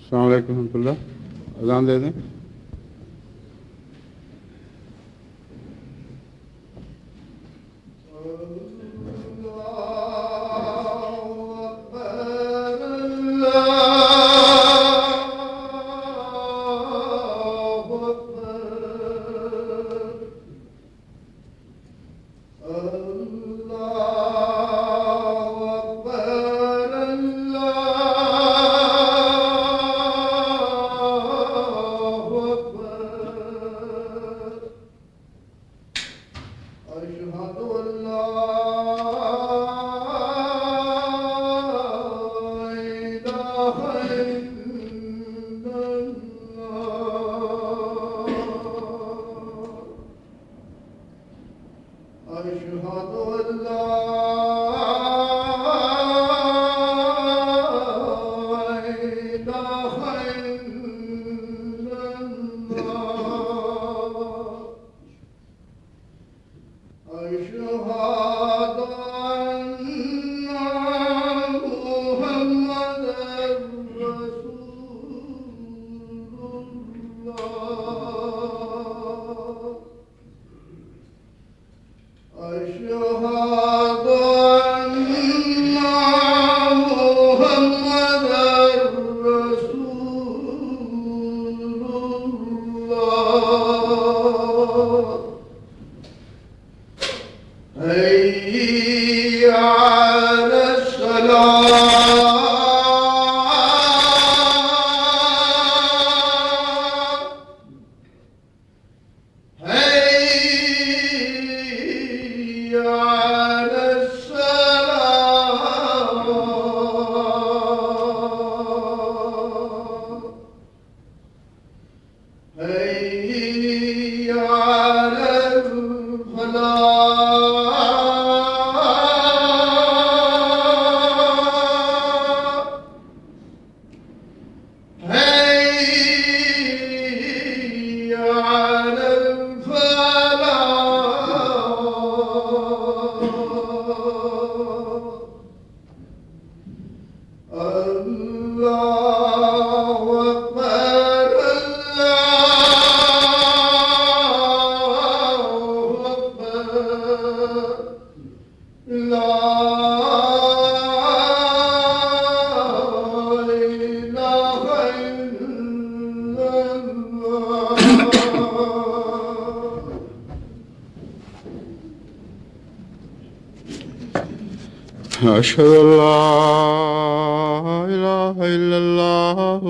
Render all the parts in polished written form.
السلام علیکم ورحمۃ اللہ. اذان دے دیں. أشهد أن لا إله إلا الله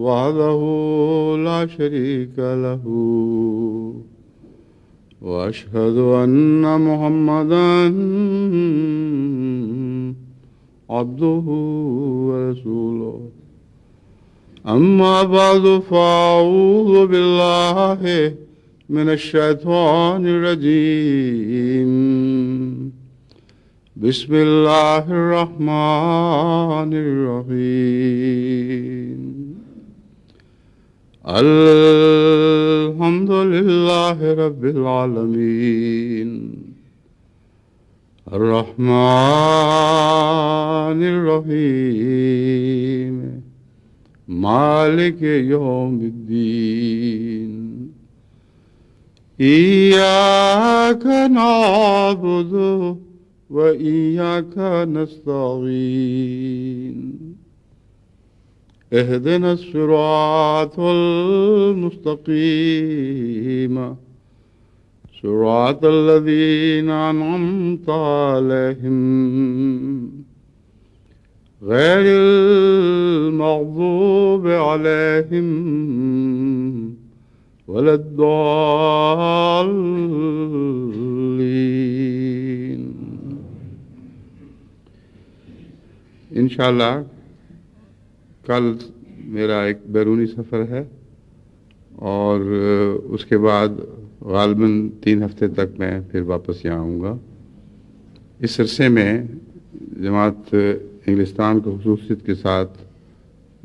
وحده لا شريك له وأشهد أن محمدا عبده ورسوله. أما بعد فأعوذ بالله من الشيطان الرجيم. بسم الله الرحمن الرحيم. الحمد لله رب العالمين الرحمن الرحيم مالك يوم الدين. إياك نعبد وإياك نستعين. اهدنا الصراط المستقيم صراط الذين أنعمت عليهم غير المغضوب عليهم ولا الضالين. انشاءاللہ کل میرا ایک بیرونی سفر ہے اور اس کے بعد غالباً 3 ہفتے تک میں پھر واپس یہاں آؤں گا. اس عرصے میں جماعت انگلستان کو خصوصیت کے ساتھ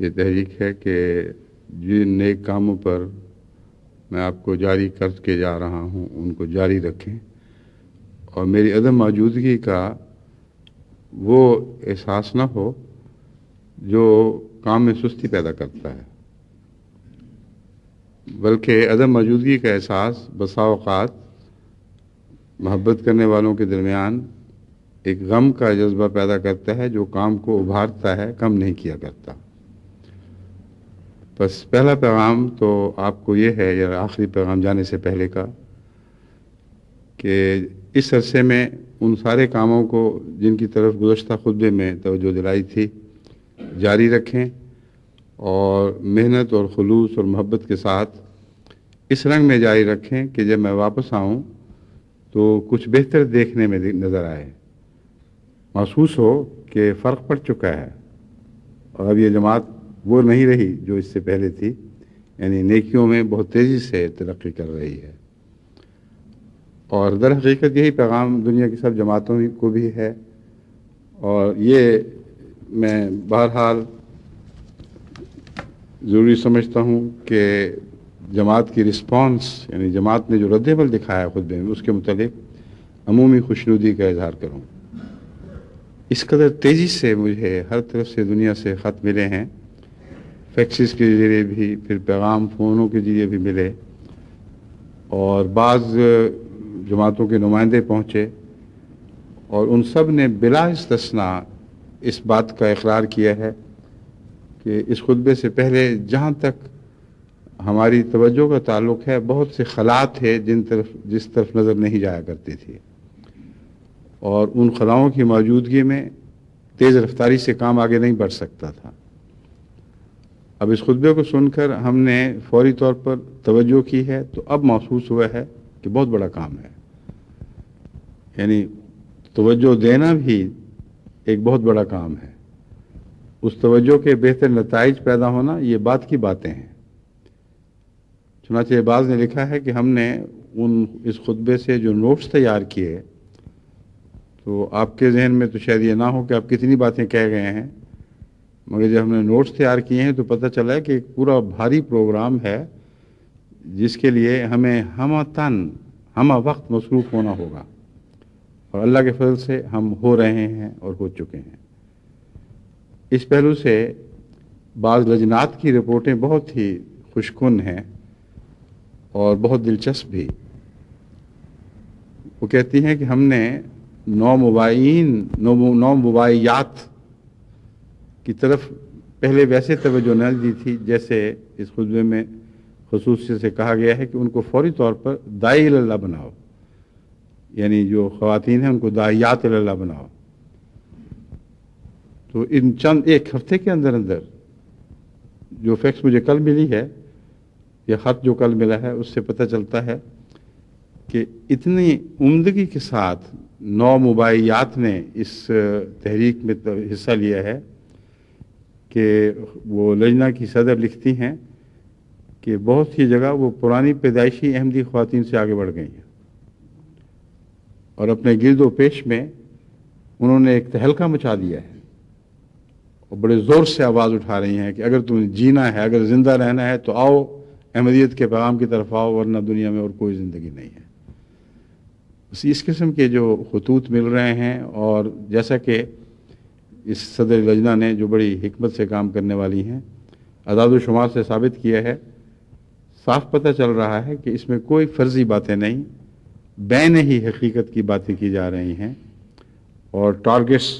یہ تحریک ہے کہ جن نیک کاموں پر میں آپ کو جاری کر کے جا رہا ہوں ان کو جاری رکھیں اور میری عدم موجودگی کا وہ احساس نہ ہو جو کام میں سستی پیدا کرتا ہے، بلکہ عدم موجودگی کا احساس بسا اوقات محبت کرنے والوں کے درمیان ایک غم کا جذبہ پیدا کرتا ہے جو کام کو ابھارتا ہے، کم نہیں کیا کرتا۔ بس پہلا پیغام تو آپ کو یہ ہے، یا آخری پیغام جانے سے پہلے کا، کہ اس عرصے میں ان سارے کاموں کو جن کی طرف گزشتہ خطبے میں توجہ دلائی تھی جاری رکھیں، اور محنت اور خلوص اور محبت کے ساتھ اس رنگ میں جاری رکھیں کہ جب میں واپس آؤں تو کچھ بہتر دیکھنے میں نظر آئے، محسوس ہو کہ فرق پڑ چکا ہے، اور اب یہ جماعت وہ نہیں رہی جو اس سے پہلے تھی، یعنی نیکیوں میں بہت تیزی سے ترقی کر رہی ہے۔ اور در حقیقت یہی پیغام دنیا کی سب جماعتوں کو بھی ہے، اور یہ میں بہرحال ضروری سمجھتا ہوں کہ جماعت کی رسپانس، یعنی جماعت نے جو رد عمل دکھایا ہے خطبے میں، اس کے متعلق عمومی خوشنودی کا اظہار کروں۔ اس قدر تیزی سے مجھے ہر طرف سے دنیا سے خط ملے ہیں، فیکسز کے ذریعے بھی، پھر پیغام فونوں کے ذریعے بھی ملے، اور بعض جماعتوں کے نمائندے پہنچے، اور ان سب نے بلا استثناء اس بات کا اقرار کیا ہے کہ اس خطبے سے پہلے جہاں تک ہماری توجہ کا تعلق ہے، بہت سے خلاء تھے جس طرف نظر نہیں جایا کرتی تھی، اور ان خلاؤں کی موجودگی میں تیز رفتاری سے کام آگے نہیں بڑھ سکتا تھا۔ اب اس خطبے کو سن کر ہم نے فوری طور پر توجہ کی ہے، تو اب محسوس ہوا ہے کہ بہت بڑا کام ہے، یعنی توجہ دینا بھی ایک بہت بڑا کام ہے۔ اس توجہ کے بہتر نتائج پیدا ہونا یہ بات کی باتیں ہیں۔ چنانچہ بعض نے لکھا ہے کہ ہم نے اس خطبے سے جو نوٹس تیار کیے، تو آپ کے ذہن میں تو شاید یہ نہ ہو کہ آپ کتنی باتیں کہہ گئے ہیں، مگر جب ہم نے نوٹس تیار کیے ہیں تو پتہ چلا ہے کہ ایک پورا بھاری پروگرام ہے جس کے لیے ہمیں ہم وقت مصروف ہونا ہوگا، اور اللہ کے فضل سے ہم ہو رہے ہیں اور ہو چکے ہیں۔ اس پہلو سے بعض لجنات کی رپورٹیں بہت ہی خوشکن ہیں اور بہت دلچسپ بھی۔ وہ کہتی ہیں کہ ہم نے 9 مباحیات کی طرف پہلے ویسے توجہ نہ دی تھی جیسے اس خطبے میں خصوصیت سے کہا گیا ہے کہ ان کو فوری طور پر داعی اللہ بناؤ، یعنی جو خواتین ہیں ان کو داعیات اللہ بناؤ۔ تو ان ایک ہفتے کے اندر جو فیکس مجھے کل ملی ہے، یا خط جو کل ملا ہے، اس سے پتہ چلتا ہے کہ اتنی عمدگی کے ساتھ 9 مباحیات نے اس تحریک میں حصہ لیا ہے کہ وہ لجنہ کی صدر لکھتی ہیں کہ بہت ہی جگہ وہ پرانی پیدائشی احمدی خواتین سے آگے بڑھ گئی ہیں، اور اپنے گرد و پیش میں انہوں نے ایک تہلکہ مچا دیا ہے، اور بڑے زور سے آواز اٹھا رہی ہیں کہ اگر تمہیں جینا ہے، اگر زندہ رہنا ہے تو آؤ احمدیت کے پیغام کی طرف آؤ، ورنہ دنیا میں اور کوئی زندگی نہیں ہے۔ اس قسم کے جو خطوط مل رہے ہیں، اور جیسا کہ اس صدر لجنہ نے جو بڑی حکمت سے کام کرنے والی ہیں اعداد و شمار سے ثابت کیا ہے، صاف پتہ چل رہا ہے کہ اس میں کوئی فرضی باتیں نہیں، بین ہی حقیقت کی باتیں کی جا رہی ہیں، اور ٹارگٹس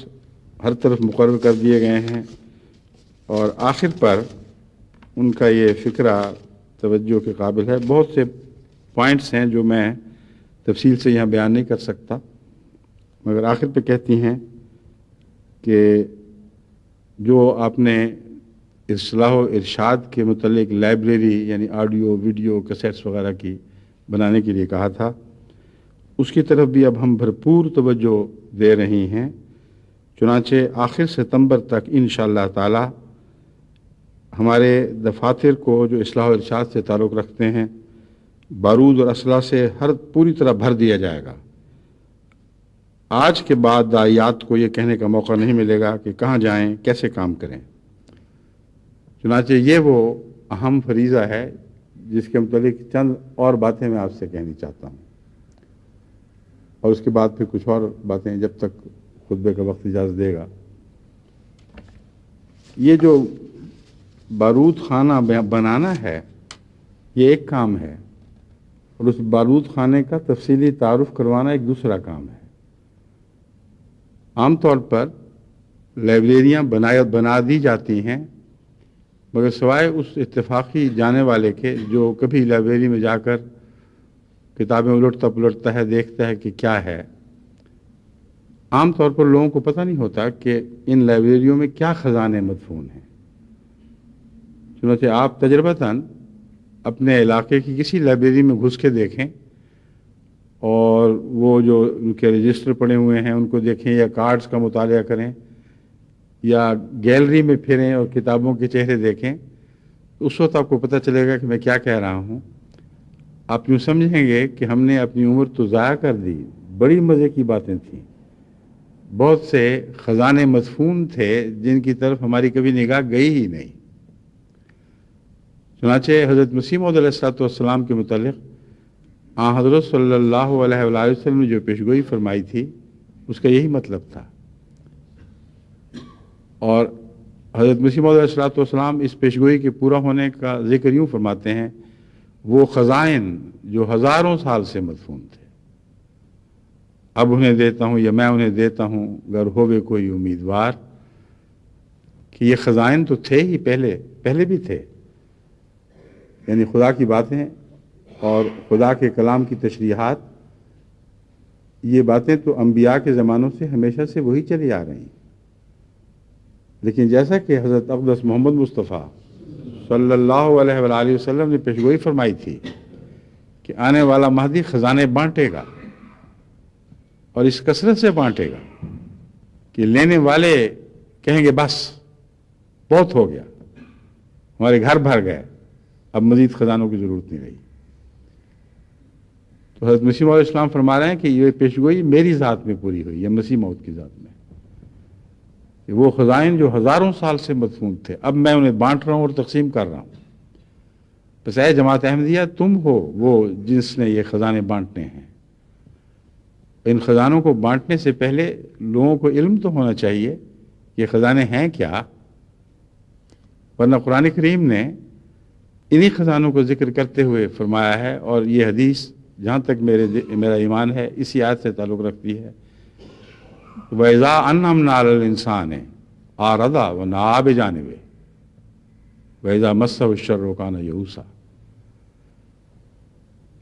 ہر طرف مقرر کر دیے گئے ہیں، اور آخر پر ان کا یہ فکرہ توجہ کے قابل ہے۔ بہت سے پوائنٹس ہیں جو میں تفصیل سے یہاں بیان نہیں کر سکتا، مگر آخر پہ کہتی ہیں کہ جو آپ نے اصلاح و ارشاد کے متعلق لائبریری، یعنی آڈیو ویڈیو کیسٹس وغیرہ کی بنانے کے لیے کہا تھا، اس کی طرف بھی اب ہم بھرپور توجہ دے رہی ہیں۔ چنانچہ آخر ستمبر تک انشاءاللہ تعالی ہمارے دفاتر کو جو اصلاح و ارشاد سے تعلق رکھتے ہیں بارود اور اسلحہ سے پوری طرح بھر دیا جائے گا۔ آج کے بعد داعیات کو یہ کہنے کا موقع نہیں ملے گا کہ کہاں جائیں، کیسے کام کریں۔ چنانچہ یہ وہ اہم فریضہ ہے جس کے متعلق چند اور باتیں میں آپ سے کہنی چاہتا ہوں، اور اس کے بعد پھر کچھ اور باتیں جب تک خطبے کا وقت اجازت دے گا۔ یہ جو بارود خانہ بنانا ہے، یہ ایک کام ہے، اور اس بارود خانے کا تفصیلی تعارف کروانا ایک دوسرا کام ہے۔ عام طور پر لائبریریاں بنا دی جاتی ہیں، مگر سوائے اس اتفاقی جانے والے کے جو کبھی لائبریری میں جا کر کتابیں الٹتا پلٹتا ہے، دیکھتا ہے کہ کیا ہے، عام طور پر لوگوں کو پتہ نہیں ہوتا کہ ان لائبریریوں میں کیا خزانے مدفون ہیں۔ چنانچہ آپ تجربتاً اپنے علاقے کی کسی لائبریری میں گھس کے دیکھیں، اور وہ جو ان کے رجسٹر پڑے ہوئے ہیں ان کو دیکھیں، یا کارڈز کا مطالعہ کریں، یا گیلری میں پھریں اور کتابوں کے چہرے دیکھیں، تو اس وقت آپ کو پتہ چلے گا کہ میں کیا کہہ رہا ہوں۔ آپ یوں سمجھیں گے کہ ہم نے اپنی عمر تو ضائع کر دی، بڑی مزے کی باتیں تھیں، بہت سے خزانے مدفون تھے جن کی طرف ہماری کبھی نگاہ گئی ہی نہیں۔ چنانچہ حضرت مسیح موعود علیہ السلام کے متعلق حضرت صلی اللہ علیہ وآلہ وسلم نے جو پیشگوئی فرمائی تھی اس کا یہی مطلب تھا، اور حضرت مسیح موعود علیہ السلام اس پیشگوئی کے پورا ہونے کا ذکر یوں فرماتے ہیں: وہ خزائن جو ہزاروں سال سے مدفون تھے، اب انہیں دیتا ہوں یا میں انہیں دیتا ہوں گر ہووے کوئی امیدوار۔ کہ یہ خزائن تو تھے ہی، پہلے بھی تھے، یعنی خدا کی باتیں اور خدا کے کلام کی تشریحات، یہ باتیں تو انبیاء کے زمانوں سے ہمیشہ سے وہی چلی آ رہی ہیں۔ لیکن جیسا کہ حضرت اقدس محمد مصطفیٰ صلی اللہ علیہ وآلہ وسلم نے پیشگوئی فرمائی تھی کہ آنے والا مہدی خزانے بانٹے گا، اور اس کثرت سے بانٹے گا کہ لینے والے کہیں گے بس بہت ہو گیا، ہمارے گھر بھر گئے، اب مزید خزانوں کی ضرورت نہیں رہی۔ تو حضرت مسیح موعود علیہ السلام فرما رہے ہیں کہ یہ پیشگوئی میری ذات میں پوری ہوئی ہے، مسیح موعود کی ذات میں، کہ وہ خزائن جو ہزاروں سال سے مدفون تھے اب میں انہیں بانٹ رہا ہوں اور تقسیم کر رہا ہوں۔ بس اے جماعت احمدیہ، تم ہو وہ جس نے یہ خزانے بانٹنے ہیں۔ ان خزانوں کو بانٹنے سے پہلے لوگوں کو علم تو ہونا چاہیے یہ خزانے ہیں کیا، ورنہ قرآن کریم نے انہی خزانوں کو ذکر کرتے ہوئے فرمایا ہے، اور یہ حدیث جہاں تک میرا ایمان ہے اسی آیت سے تعلق رکھتی ہے: وَإِذَا أَنْعَمْنَا عَلَى الْإِنسَانِ أَعْرَضَ وَنَأَىٰ بِجَانِبِهِ وَإِذَا مَسَّهُ الشَّرُّ كَانَ يَئُوسًا۔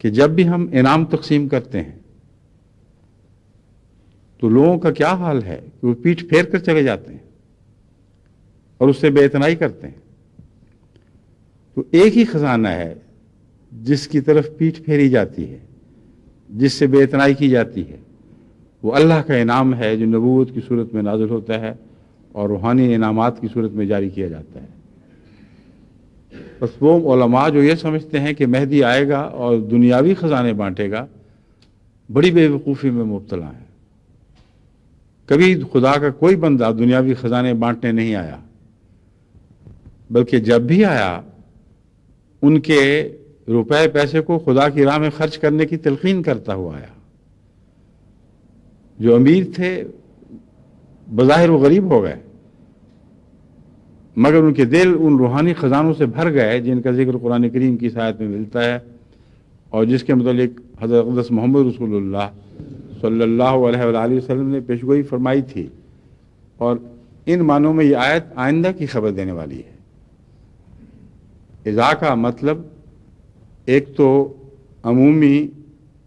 کہ جب بھی ہم انعام تقسیم کرتے ہیں تو لوگوں کا کیا حال ہے کہ وہ پیٹھ پھیر کر چلے جاتے ہیں اور اس سے بے اعتنائی کرتے ہیں۔ تو ایک ہی خزانہ ہے جس کی طرف پیٹھ پھیری جاتی ہے، جس سے بے اعتنائی کی جاتی ہے، وہ اللہ کا انعام ہے جو نبوت کی صورت میں نازل ہوتا ہے اور روحانی انعامات کی صورت میں جاری کیا جاتا ہے۔ بس وہ علماء جو یہ سمجھتے ہیں کہ مہدی آئے گا اور دنیاوی خزانے بانٹے گا، بڑی بے وقوفی میں مبتلا ہیں۔ کبھی خدا کا کوئی بندہ دنیاوی خزانے بانٹنے نہیں آیا، بلکہ جب بھی آیا ان کے روپے پیسے کو خدا کی راہ میں خرچ کرنے کی تلقین کرتا ہوا آیا۔ جو امیر تھے بظاہر وہ غریب ہو گئے، مگر ان کے دل ان روحانی خزانوں سے بھر گئے جن کا ذکر قرآن کریم کی آیت میں ملتا ہے، اور جس کے متعلق حضرت اقدس محمد رسول اللہ صلی اللہ علیہ وآلہ وسلم نے پیشگوئی فرمائی تھی، اور ان معنوں میں یہ آیت آئندہ کی خبر دینے والی ہے۔ اذا کا مطلب ایک تو عمومی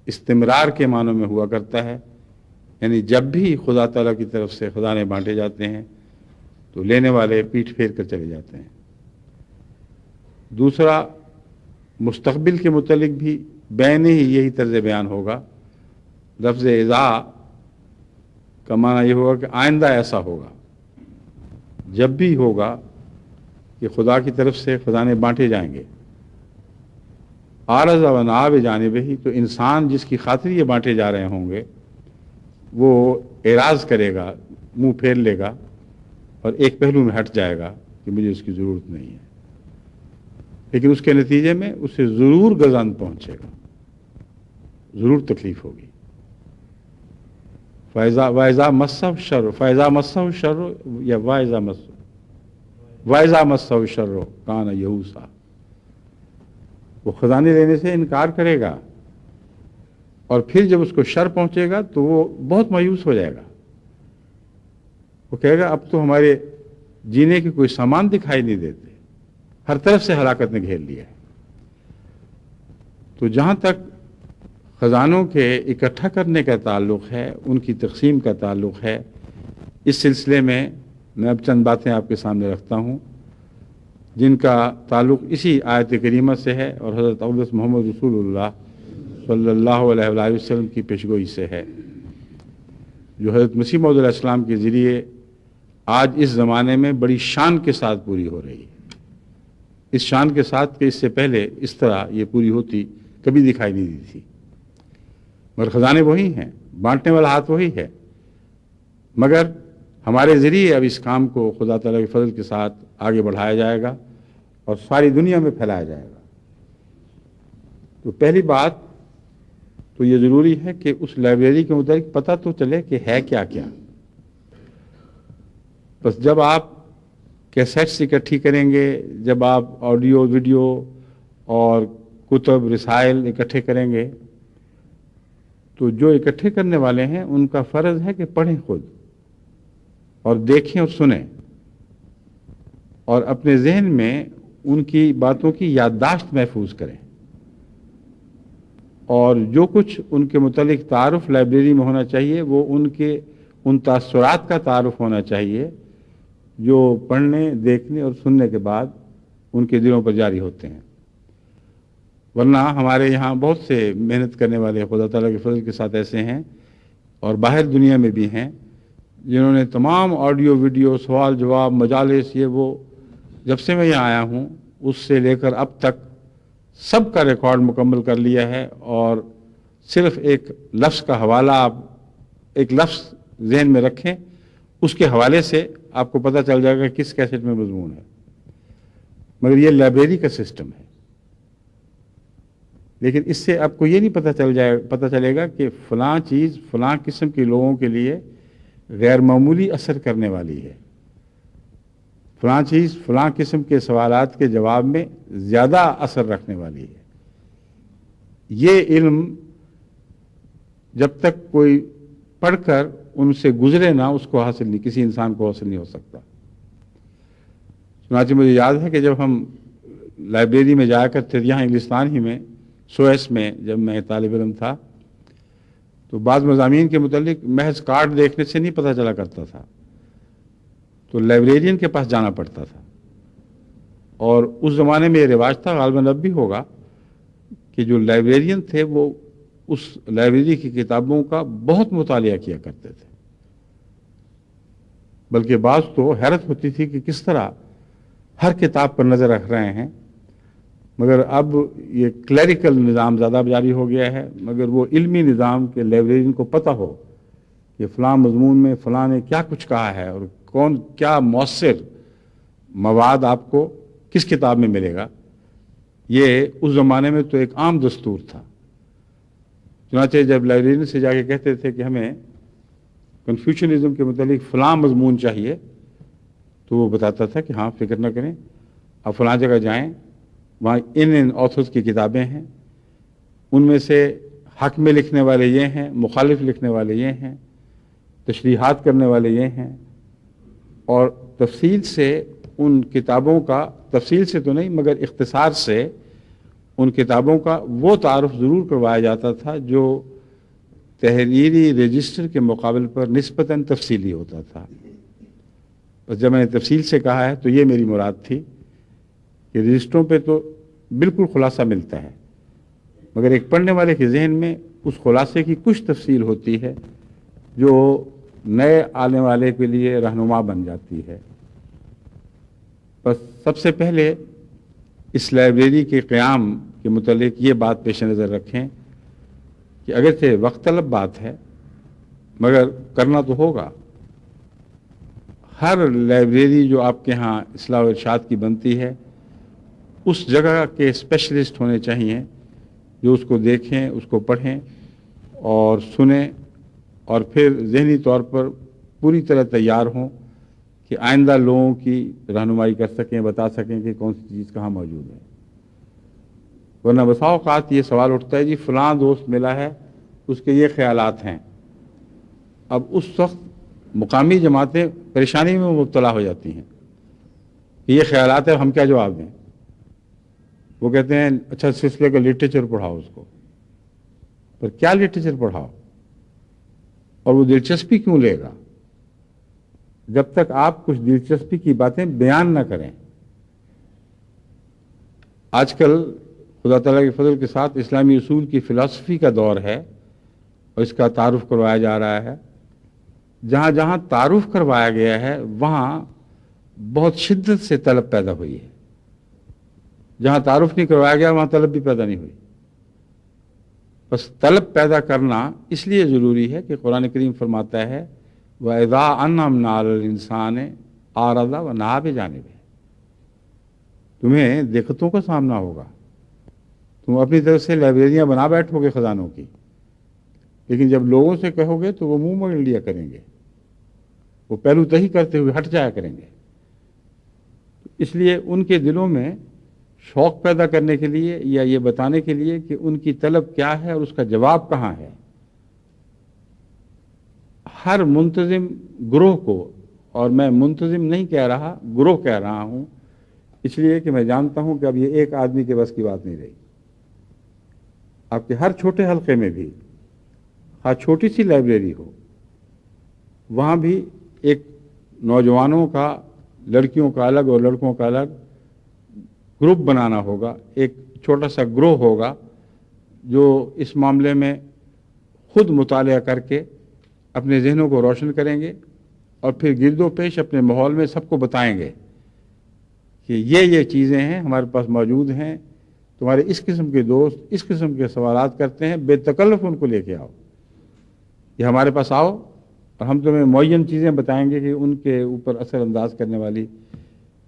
استمرار کے معنوں میں ہوا کرتا ہے، یعنی جب بھی خدا تعالیٰ کی طرف سے خزانے بانٹے جاتے ہیں تو لینے والے پیٹھ پھیر کر چلے جاتے ہیں۔ دوسرا، مستقبل کے متعلق بھی بین ہی یہی طرز بیان ہوگا۔ لفظ اذا کا معنی یہ ہوگا کہ آئندہ ایسا ہوگا، جب بھی ہوگا کہ خدا کی طرف سے خزانے بانٹے جائیں گے۔ عارض و نآ بجانبہ، تو انسان جس کی خاطر یہ بانٹے جا رہے ہوں گے وہ اعراض کرے گا، منہ پھیر لے گا اور ایک پہلو میں ہٹ جائے گا کہ مجھے اس کی ضرورت نہیں ہے، لیکن اس کے نتیجے میں اسے ضرور گزند پہنچے گا، ضرور تکلیف ہوگی۔ وَإِذَا مَسَّهُ الشَّرُّ، فَإِذَا مَسَّهُ الشَّرُّ یا وَإِذَا مَسَّهُ، وَإِذَا مَسَّهُ الشَّرُّ كَانَ يَئُوسًا، وہ خزانے لینے سے انکار کرے گا اور پھر جب اس کو شر پہنچے گا تو وہ بہت مایوس ہو جائے گا. وہ کہے گا اب تو ہمارے جینے کے کوئی سامان دکھائی نہیں دیتے، ہر طرف سے ہلاکت نے گھیر لیا ہے. تو جہاں تک خزانوں کے اکٹھا کرنے کا تعلق ہے، ان کی تقسیم کا تعلق ہے، اس سلسلے میں اب چند باتیں آپ کے سامنے رکھتا ہوں جن کا تعلق اسی آیت کریمہ سے ہے اور حضرت اقدس محمد رسول اللہ صلی اللہ علیہ وآلہ وسلم کی پیشگوئی سے ہے، جو حضرت مسیح موعود علیہ السلام کے ذریعے آج اس زمانے میں بڑی شان کے ساتھ پوری ہو رہی ہے. اس شان کے ساتھ کہ اس سے پہلے اس طرح یہ پوری ہوتی کبھی دکھائی نہیں دی تھی. مگر خزانے وہی ہیں، بانٹنے والا ہاتھ وہی ہے، مگر ہمارے ذریعے اب اس کام کو خدا تعالیٰ کے فضل کے ساتھ آگے بڑھایا جائے گا اور ساری دنیا میں پھیلایا جائے گا. تو پہلی بات تو یہ ضروری ہے کہ اس لائبریری کے متعلق پتہ تو چلے کہ ہے کیا کیا. بس جب آپ کیسٹس اکٹھی کریں گے، جب آپ آڈیو ویڈیو اور کتب رسائل اکٹھے کریں گے، تو جو اکٹھے کرنے والے ہیں ان کا فرض ہے کہ پڑھیں خود اور دیکھیں اور سنیں اور اپنے ذہن میں ان کی باتوں کی یادداشت محفوظ کریں، اور جو کچھ ان کے متعلق تعارف لائبریری میں ہونا چاہیے وہ ان تاثرات کا تعارف ہونا چاہیے جو پڑھنے، دیکھنے اور سننے کے بعد ان کے دلوں پر جاری ہوتے ہیں. ورنہ ہمارے یہاں بہت سے محنت کرنے والے خدا تعالیٰ کے فضل کے ساتھ ایسے ہیں اور باہر دنیا میں بھی ہیں جنہوں نے تمام آڈیو ویڈیو، سوال جواب، مجالس، یہ وہ جب سے میں یہاں آیا ہوں اس سے لے کر اب تک سب کا ریکارڈ مکمل کر لیا ہے، اور صرف ایک لفظ کا حوالہ آپ ایک لفظ ذہن میں رکھیں، اس کے حوالے سے آپ کو پتہ چل جائے گا کس کیسٹ میں مضمون ہے. مگر یہ لائبریری کا سسٹم ہے. لیکن اس سے آپ کو یہ نہیں پتہ چلے گا کہ فلاں چیز فلاں قسم کے لوگوں کے لیے غیر معمولی اثر کرنے والی ہے، فلاں چیز فلاں قسم کے سوالات کے جواب میں زیادہ اثر رکھنے والی ہے. یہ علم جب تک کوئی پڑھ کر ان سے گزرے نہ اس کو حاصل نہیں، کسی انسان کو حاصل نہیں ہو سکتا. چنانچہ مجھے یاد ہے کہ جب ہم لائبریری میں جایا کرتے تھے یہاں انگلستان ہی میں، سوئس میں، جب میں طالب علم تھا تو بعض مضامین کے متعلق محض کارڈ دیکھنے سے نہیں پتہ چلا کرتا تھا، تو لائبریرین کے پاس جانا پڑتا تھا. اور اس زمانے میں یہ رواج تھا، غالباً اب بھی ہوگا، کہ جو لائبریرین تھے وہ اس لائبریری کی کتابوں کا بہت مطالعہ کیا کرتے تھے. بلکہ بعض تو حیرت ہوتی تھی کہ کس طرح ہر کتاب پر نظر رکھ رہے ہیں. مگر اب یہ کلیریکل نظام زیادہ جاری ہو گیا ہے، مگر وہ علمی نظام کے لائبریرین کو پتہ ہو کہ فلاں مضمون میں فلاں نے کیا کچھ کہا ہے اور کون کیا مؤثر مواد آپ کو کس کتاب میں ملے گا، یہ اس زمانے میں تو ایک عام دستور تھا. چنانچہ جب لائبریرین سے جا کے کہتے تھے کہ ہمیں کنفیوشنزم کے متعلق فلاں مضمون چاہیے، تو وہ بتاتا تھا کہ ہاں فکر نہ کریں، آپ فلاں جگہ جائیں، وہاں ان آتھرز کی کتابیں ہیں، ان میں سے حق میں لکھنے والے یہ ہیں، مخالف لکھنے والے یہ ہیں، تشریحات کرنے والے یہ ہیں، اور تفصیل سے ان کتابوں کا، تفصیل سے تو نہیں مگر اختصار سے ان کتابوں کا وہ تعارف ضرور کروایا جاتا تھا جو تحریری رجسٹر کے مقابل پر نسبتاً تفصیلی ہوتا تھا. بس جب میں نے تفصیل سے کہا ہے تو یہ میری مراد تھی کہ رجسٹروں پہ تو بالکل خلاصہ ملتا ہے، مگر ایک پڑھنے والے کے ذہن میں اس خلاصے کی کچھ تفصیل ہوتی ہے جو نئے آنے والے کے لیے رہنما بن جاتی ہے. بس سب سے پہلے اس لائبریری کے قیام کے متعلق یہ بات پیش نظر رکھیں کہ اگرچہ وقت طلب بات ہے مگر کرنا تو ہوگا. ہر لائبریری جو آپ کے ہاں اصلاح و ارشاد کی بنتی ہے اس جگہ کے اسپیشلسٹ ہونے چاہیے جو اس کو دیکھیں، اس کو پڑھیں اور سنیں، اور پھر ذہنی طور پر پوری طرح تیار ہوں کہ آئندہ لوگوں کی رہنمائی کر سکیں، بتا سکیں کہ کون سی چیز کہاں موجود ہے۔ ورنہ بسا اوقات یہ سوال اٹھتا ہے جی فلاں دوست ملا ہے، اس کے یہ خیالات ہیں، اب اس وقت مقامی جماعتیں پریشانی میں مبتلا ہو جاتی ہیں کہ یہ خیالات ہیں، ہم کیا جواب دیں؟ وہ کہتے ہیں اچھا سلسلے کا لٹریچر پڑھاؤ اس کو، پر کیا لٹریچر پڑھاؤ؟ اور وہ دلچسپی کیوں لے گا جب تک آپ کچھ دلچسپی کی باتیں بیان نہ کریں؟ آج کل خدا تعالیٰ کے فضل کے ساتھ اسلامی اصول کی فلسفی کا دور ہے اور اس کا تعارف کروایا جا رہا ہے۔ جہاں جہاں تعارف کروایا گیا ہے وہاں بہت شدت سے طلب پیدا ہوئی ہے، جہاں تعارف نہیں کروایا گیا وہاں طلب بھی پیدا نہیں ہوئی۔ بس طلب پیدا کرنا اس لیے ضروری ہے کہ قرآن کریم فرماتا ہے وَإِذَا أَنْعَمْنَا عَلَى الْإِنسَانِ أَعْرَضَ وَنَأَىٰ بِجَانِبِهِ، تمہیں دقتوں کا سامنا ہوگا، تم اپنی طرف سے لائبریریاں بنا بیٹھو گے خزانوں کی، لیکن جب لوگوں سے کہو گے تو وہ منہ موڑ لیا کریں گے، وہ پہلو تہی کرتے ہوئے ہٹ جایا کریں گے۔ اس لیے ان کے دلوں میں شوق پیدا کرنے کے لیے یا یہ بتانے کے لیے کہ ان کی طلب کیا ہے اور اس کا جواب کہاں ہے، ہر منتظم گروہ کو، اور میں منتظم نہیں کہہ رہا گروہ کہہ رہا ہوں، اس لیے کہ میں جانتا ہوں کہ اب یہ ایک آدمی کے بس کی بات نہیں رہی۔ آپ کے ہر چھوٹے حلقے میں بھی، ہر چھوٹی سی لائبریری ہو، وہاں بھی ایک نوجوانوں کا، لڑکیوں کا الگ اور لڑکوں کا الگ گروپ بنانا ہوگا، ایک چھوٹا سا گروہ ہوگا جو اس معاملے میں خود مطالعہ کر کے اپنے ذہنوں کو روشن کریں گے اور پھر گرد و پیش اپنے ماحول میں سب کو بتائیں گے کہ یہ چیزیں ہیں ہمارے پاس موجود ہیں، تمہارے اس قسم کے دوست اس قسم کے سوالات کرتے ہیں، بے تکلف ان کو لے کے آؤ، یہ ہمارے پاس آؤ اور ہم تمہیں معین چیزیں بتائیں گے کہ ان کے اوپر اثر انداز کرنے والی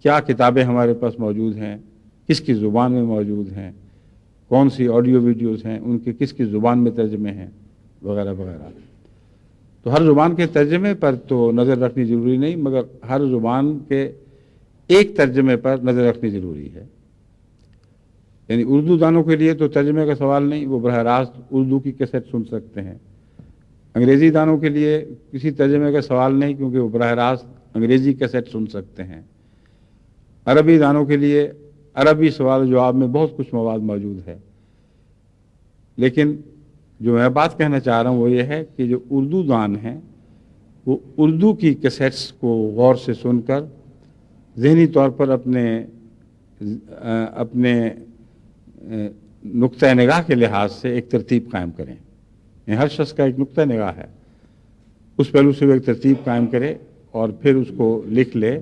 کیا کتابیں ہمارے پاس موجود ہیں، کس کی زبان میں موجود ہیں، کون سی آڈیو ویڈیوز ہیں، ان کے کس کی زبان میں ترجمے ہیں، وغیرہ وغیرہ۔ تو ہر زبان کے ترجمے پر تو نظر رکھنی ضروری نہیں، مگر ہر زبان کے ایک ترجمے پر نظر رکھنی ضروری ہے۔ یعنی اردو دانوں کے لیے تو ترجمے کا سوال نہیں، وہ براہ راست اردو کی کیسٹ سن سکتے ہیں۔ انگریزی دانوں کے لیے کسی ترجمے کا سوال نہیں، کیونکہ وہ براہ راست انگریزی کیسٹ سن سکتے ہیں۔ عربی دانوں کے لیے عربی سوال و جواب میں بہت کچھ مواد موجود ہے۔ لیکن جو میں بات کہنا چاہ رہا ہوں وہ یہ ہے کہ جو اردو دان ہیں وہ اردو کی کیسٹس کو غور سے سن کر ذہنی طور پر اپنے نقطۂ نگاہ کے لحاظ سے ایک ترتیب قائم کریں۔ یعنی ہر شخص کا ایک نقطۂ نگاہ ہے، اس پہلو سے وہ ایک ترتیب قائم کرے اور پھر اس کو لکھ لے،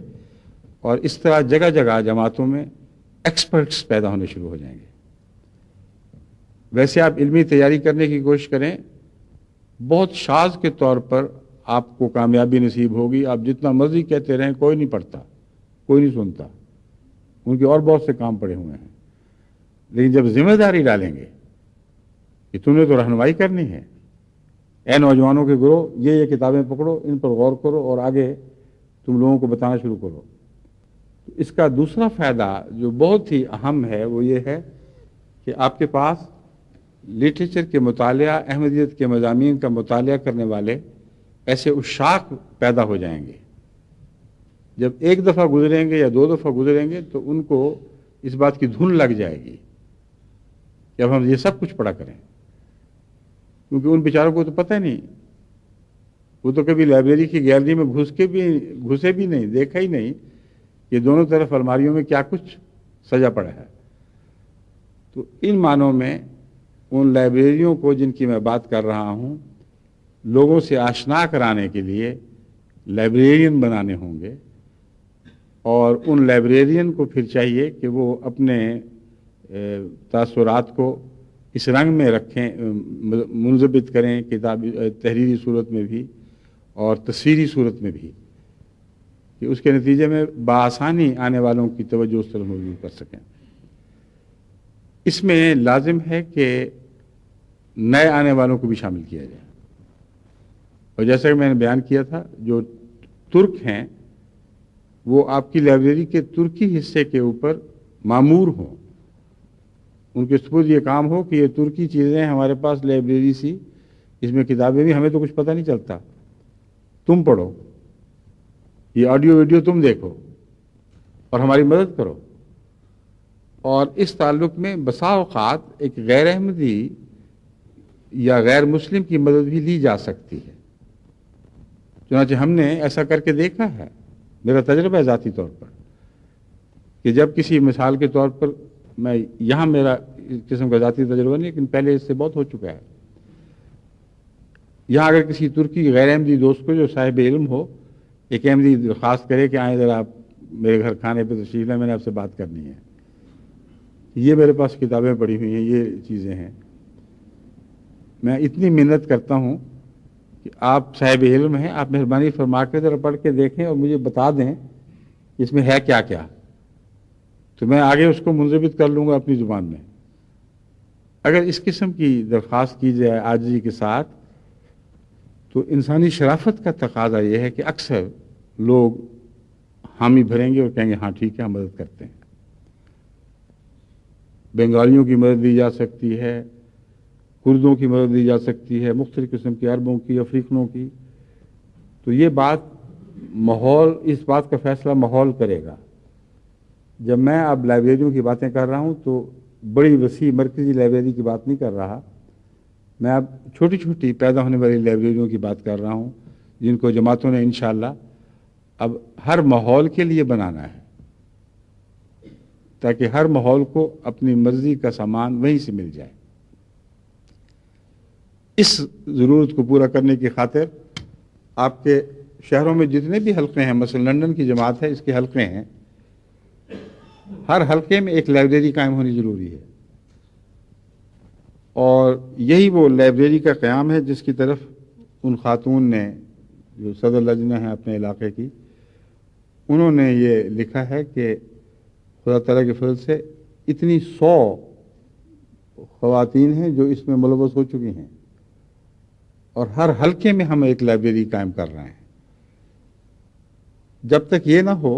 اور اس طرح جگہ جگہ جماعتوں میں ایکسپرٹس پیدا ہونے شروع ہو جائیں گے۔ ویسے آپ علمی تیاری کرنے کی کوشش کریں، بہت شاذ کے طور پر آپ کو کامیابی نصیب ہوگی، آپ جتنا مرضی کہتے رہیں کوئی نہیں پڑھتا، کوئی نہیں سنتا، ان کے اور بہت سے کام پڑے ہوئے ہیں۔ لیکن جب ذمہ داری ڈالیں گے کہ تم نے تو رہنمائی کرنی ہے، اے نوجوانوں کے گروہ یہ کتابیں پکڑو، ان پر غور کرو اور آگے تم لوگوں کو بتانا شروع کرو، تو اس کا دوسرا فائدہ جو بہت ہی اہم ہے وہ یہ ہے کہ آپ کے پاس لٹریچر کے مطالعہ، احمدیت کے مضامین کا مطالعہ کرنے والے ایسے اشاق پیدا ہو جائیں گے۔ جب ایک دفعہ گزریں گے یا دو دفعہ گزریں گے تو ان کو اس بات کی دھن لگ جائے گی کہ اب ہم یہ سب کچھ پڑھا کریں، کیونکہ ان بیچاروں کو تو پتہ ہی نہیں، وہ تو کبھی لائبریری کی گیلری میں گھسے بھی نہیں، دیکھا ہی نہیں کہ دونوں طرف الماریوں میں کیا کچھ سجا پڑا ہے۔ تو ان معنوں میں ان لائبریریوں کو جن کی میں بات کر رہا ہوں لوگوں سے آشنا کرانے کے لیے لائبریرین بنانے ہوں گے، اور ان لائبریرین کو پھر چاہیے کہ وہ اپنے تاثرات کو اس رنگ میں رکھیں، منضبط کریں، کتابی تحریری صورت میں بھی اور تصویری صورت میں بھی، کہ اس کے نتیجے میں بآسانی آنے والوں کی توجہ اس طرف مبذول کر سکیں۔ اس میں لازم ہے کہ نئے آنے والوں کو بھی شامل کیا جائے، اور جیسا کہ میں نے بیان کیا تھا جو ترک ہیں وہ آپ کی لائبریری کے ترکی حصے کے اوپر معمور ہوں، ان کے سپرد یہ کام ہو کہ یہ ترکی چیزیں ہمارے پاس لائبریری سی، اس میں کتابیں بھی، ہمیں تو کچھ پتہ نہیں چلتا، تم پڑھو، یہ آڈیو ویڈیو تم دیکھو اور ہماری مدد کرو۔ اور اس تعلق میں بسا اوقات ایک غیر احمدی یا غیر مسلم کی مدد بھی لی جا سکتی ہے، چنانچہ ہم نے ایسا کر کے دیکھا ہے، میرا تجربہ ہے ذاتی طور پر، کہ جب کسی مثال کے طور پر میں یہاں میرا اس قسم کا ذاتی تجربہ نہیں، لیکن پہلے اس سے بہت ہو چکا ہے، یہاں اگر کسی ترکی غیر احمدی دوست کو جو صاحب علم ہو، ایک احمدی درخواست کرے کہ آئیں ذرا آپ میرے گھر کھانے پہ تشریف لیں، میں نے آپ سے بات کرنی ہے، یہ میرے پاس کتابیں پڑھی ہوئی ہیں، یہ چیزیں ہیں، میں اتنی محنت کرتا ہوں کہ آپ صاحب علم ہیں، آپ مہربانی فرما کے ذرا پڑھ کے دیکھیں اور مجھے بتا دیں اس میں ہے کیا کیا، تو میں آگے اس کو منضبط کر لوں گا اپنی زبان میں۔ اگر اس قسم کی درخواست کی جائے عاجزی کے ساتھ، تو انسانی شرافت کا تقاضا یہ ہے کہ اکثر لوگ حامی بھریں گے اور کہیں گے ہاں ٹھیک ہے ہم مدد کرتے ہیں۔ بنگالیوں کی مدد دی جا سکتی ہے، کردوں کی مدد دی جا سکتی ہے، مختلف قسم کے عربوں کی، افریقنوں کی، تو یہ بات ماحول، اس بات کا فیصلہ ماحول کرے گا۔ جب میں اب لائبریریوں کی باتیں کر رہا ہوں تو بڑی وسیع مرکزی لائبریری کی بات نہیں کر رہا، میں اب چھوٹی چھوٹی پیدا ہونے والی لائبریریوں کی بات کر رہا ہوں، جن کو جماعتوں نے انشاءاللہ اب ہر ماحول کے لیے بنانا ہے، تاکہ ہر ماحول کو اپنی مرضی کا سامان وہیں سے مل جائے۔ اس ضرورت کو پورا کرنے کی خاطر آپ کے شہروں میں جتنے بھی حلقے ہیں، مثلا لندن کی جماعت ہے، اس کے حلقے ہیں، ہر حلقے میں ایک لائبریری قائم ہونی ضروری ہے، اور یہی وہ لائبریری کا قیام ہے جس کی طرف ان خاتون نے جو صدر لجنہ ہیں اپنے علاقے کی، انہوں نے یہ لکھا ہے کہ خدا تعالیٰ کے فضل سے اتنی 100 خواتین ہیں جو اس میں ملوث ہو چکی ہیں، اور ہر حلقے میں ہم ایک لائبریری قائم کر رہے ہیں۔ جب تک یہ نہ ہو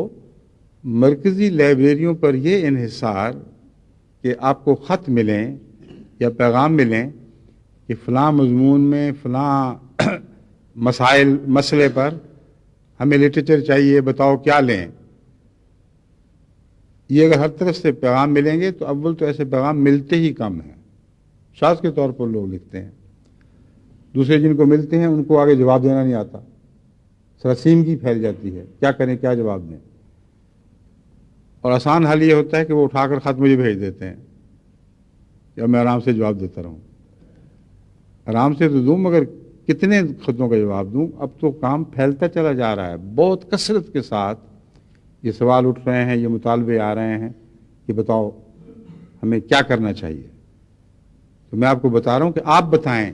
مرکزی لائبریریوں پر یہ انحصار کہ آپ کو خط ملیں یا پیغام ملیں کہ فلاں مضمون میں فلاں مسئلے پر ہمیں لٹریچر چاہیے، بتاؤ کیا لیں، یہ اگر ہر طرف سے پیغام ملیں گے تو اول تو ایسے پیغام ملتے ہی کم ہیں، شاذ کے طور پر لوگ لکھتے ہیں، دوسرے جن کو ملتے ہیں ان کو آگے جواب دینا نہیں آتا، سراسیمگی پھیل جاتی ہے، کیا کریں کیا جواب دیں، اور آسان حل یہ ہوتا ہے کہ وہ اٹھا کر خط مجھے بھیج دیتے ہیں یا میں آرام سے جواب دیتا رہوں۔ آرام سے تو دوں مگر کتنے خطوں کا جواب دوں؟ اب تو کام پھیلتا چلا جا رہا ہے، بہت کثرت کے ساتھ یہ سوال اٹھ رہے ہیں، یہ مطالبے آ رہے ہیں کہ بتاؤ ہمیں کیا کرنا چاہیے۔ تو میں آپ کو بتا رہا ہوں کہ آپ بتائیں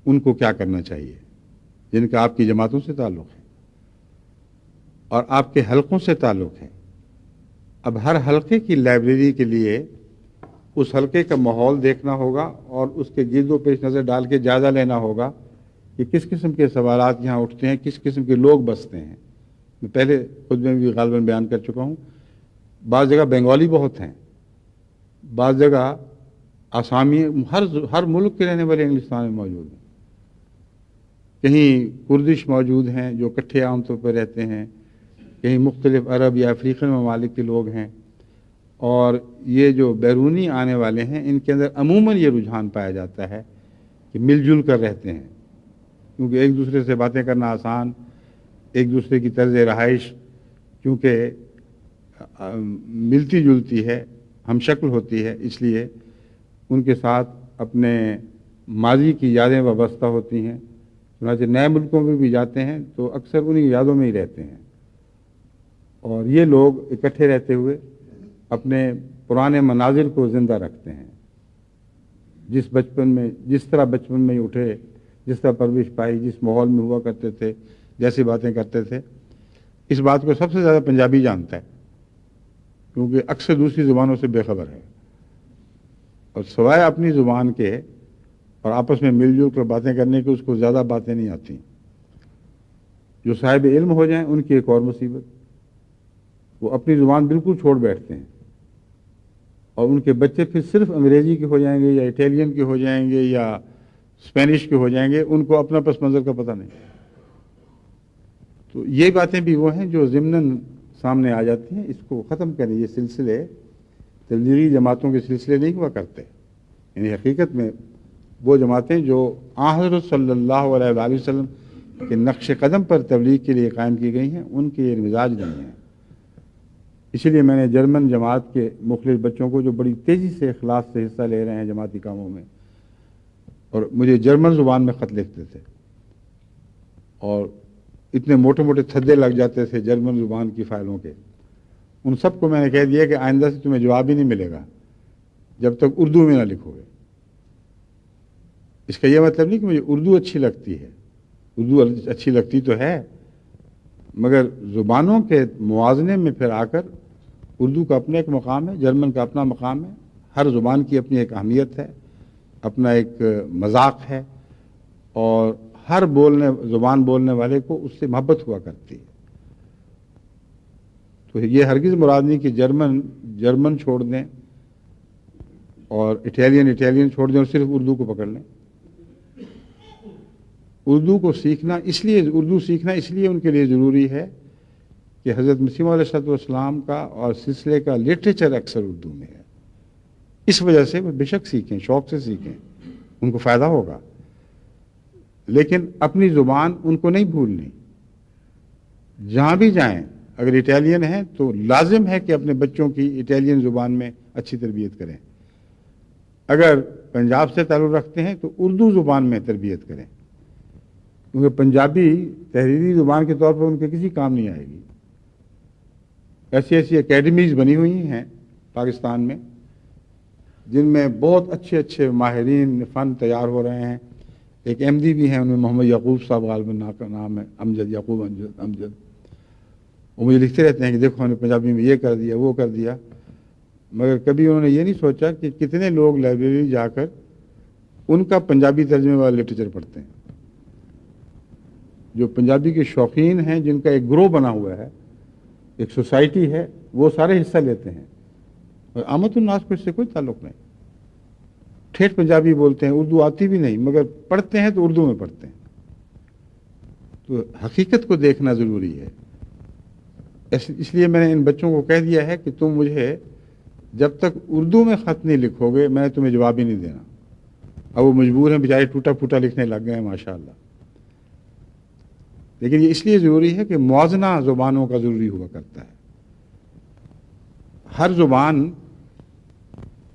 ان کو کیا کرنا چاہیے جن کا آپ کی جماعتوں سے تعلق ہے اور آپ کے حلقوں سے تعلق ہے۔ اب ہر حلقے کی لائبریری کے لیے اس حلقے کا ماحول دیکھنا ہوگا اور اس کے گرد و پیش نظر ڈال کے جائزہ لینا ہوگا کہ کس قسم کے سوالات یہاں اٹھتے ہیں، کس قسم کے لوگ بستے ہیں۔ میں پہلے خود میں بھی غالباً بیان کر چکا ہوں، بعض جگہ بنگالی بہت ہیں، بعض جگہ آسامی، ہر ملک کے رہنے والے انگلستان میں موجود ہیں، کہیں کردش موجود ہیں جو اکٹھے عام طور پر رہتے ہیں، کہیں مختلف عرب یا افریقی ممالک کے لوگ ہیں، اور یہ جو بیرونی آنے والے ہیں ان کے اندر عموماً یہ رجحان پایا جاتا ہے کہ مل جل کر رہتے ہیں، کیونکہ ایک دوسرے سے باتیں کرنا آسان، ایک دوسرے کی طرز رہائش کیونکہ ملتی جلتی ہے، ہم شکل ہوتی ہے، اس لیے ان کے ساتھ اپنے ماضی کی یادیں وابستہ ہوتی ہیں۔ چنانچہ نئے ملکوں میں بھی جاتے ہیں تو اکثر انہی یادوں میں ہی رہتے ہیں، اور یہ لوگ اکٹھے رہتے ہوئے اپنے پرانے مناظر کو زندہ رکھتے ہیں، جس طرح بچپن میں اٹھے، جس طرح پرورش پائی، جس ماحول میں ہوا کرتے تھے، جیسی باتیں کرتے تھے۔ اس بات کو سب سے زیادہ پنجابی جانتا ہے کیونکہ اکثر دوسری زبانوں سے بے خبر ہے، اور سوائے اپنی زبان کے اور آپس میں مل جل کر باتیں کرنے کی اس کو زیادہ باتیں نہیں آتی۔ جو صاحب علم ہو جائیں ان کی ایک اور مصیبت، وہ اپنی زبان بالکل چھوڑ بیٹھتے ہیں، اور ان کے بچے پھر صرف انگریزی کے ہو جائیں گے یا اٹیلین کے ہو جائیں گے یا اسپینش کے ہو جائیں گے، ان کو اپنا پس منظر کا پتہ نہیں۔ تو یہ باتیں بھی وہ ہیں جو ضمناً سامنے آ جاتی ہیں۔ اس کو ختم کریں، یہ سلسلے تبلیغی جماعتوں کے سلسلے نہیں ہوا کرتے، یعنی حقیقت میں وہ جماعتیں جو حضرت صلی اللہ علیہ وآلہ وسلم کے نقش قدم پر تبلیغ کے لیے قائم کی گئی ہیں، ان کے یہ مزاج نہیں ہیں۔ اسی لیے میں نے جرمن جماعت کے مخلص بچوں کو جو بڑی تیزی سے اخلاص سے حصہ لے رہے ہیں جماعتی کاموں میں، اور مجھے جرمن زبان میں خط لکھتے تھے اور اتنے موٹے موٹے تھدے لگ جاتے تھے جرمن زبان کی فائلوں کے، ان سب کو میں نے کہہ دیا کہ آئندہ سے تمہیں جواب ہی نہیں ملے گا جب تک اردو میں نہ لکھو گے۔ اس کا یہ مطلب نہیں کہ مجھے اردو اچھی لگتی ہے، اردو اچھی لگتی تو ہے، مگر زبانوں کے موازنے میں پھر آ کر اردو کا اپنا ایک مقام ہے، جرمن کا اپنا مقام ہے، ہر زبان کی اپنی ایک اہمیت ہے، اپنا ایک مذاق ہے، اور ہر زبان بولنے والے کو اس سے محبت ہوا کرتی ہے۔ تو یہ ہرگز مراد نہیں کہ جرمن چھوڑ دیں اور اٹیلین چھوڑ دیں اور صرف اردو کو پکڑ لیں۔ اردو سیکھنا اس لیے ان کے لیے ضروری ہے کہ حضرت مسیح علیہ السلام کا اور سلسلے کا لٹریچر اکثر اردو میں ہے، اس وجہ سے وہ بے شک سیکھیں، شوق سے سیکھیں، ان کو فائدہ ہوگا، لیکن اپنی زبان ان کو نہیں بھولنی۔ جہاں بھی جائیں، اگر اٹیلین ہیں تو لازم ہے کہ اپنے بچوں کی اٹیلین زبان میں اچھی تربیت کریں، اگر پنجاب سے تعلق رکھتے ہیں تو اردو زبان میں تربیت کریں، کیونکہ پنجابی تحریری زبان کے طور پر ان کے کسی کام نہیں آئے گی۔ ایسی اکیڈمیز بنی ہوئی ہیں پاکستان میں جن میں بہت اچھے ماہرین فن تیار ہو رہے ہیں۔ ایک ایم ڈی بھی ہیں، ان میں محمد یعقوب صاحب غالباً کا نام ہے، یعقوب امجد، وہ مجھے لکھتے رہتے ہیں کہ دیکھو ہم نے پنجابی میں یہ کر دیا وہ کر دیا، مگر کبھی انہوں نے یہ نہیں سوچا کہ کتنے لوگ لائبریری جا کر ان کا پنجابی ترجمے والا لٹریچر پڑھتے ہیں۔ جو پنجابی کے شوقین ہیں، جن کا ایک گروہ بنا ہوا ہے، ایک سوسائٹی ہے، وہ سارے حصہ لیتے ہیں، اور عامت الناس کو اس سے کوئی تعلق نہیں۔ ٹھیٹھ پنجابی بولتے ہیں، اردو آتی بھی نہیں، مگر پڑھتے ہیں تو اردو میں پڑھتے ہیں۔ تو حقیقت کو دیکھنا ضروری ہے۔ اس لیے میں نے ان بچوں کو کہہ دیا ہے کہ تم مجھے جب تک اردو میں خط نہیں لکھو گے میں تمہیں جواب ہی نہیں دینا۔ اب وہ مجبور ہیں، بیچارے ٹوٹا پھوٹا لکھنے لگ گئے ہیں ماشاءاللہ، لیکن یہ اس لیے ضروری ہے کہ موازنہ زبانوں کا ضروری ہوا کرتا ہے۔ ہر زبان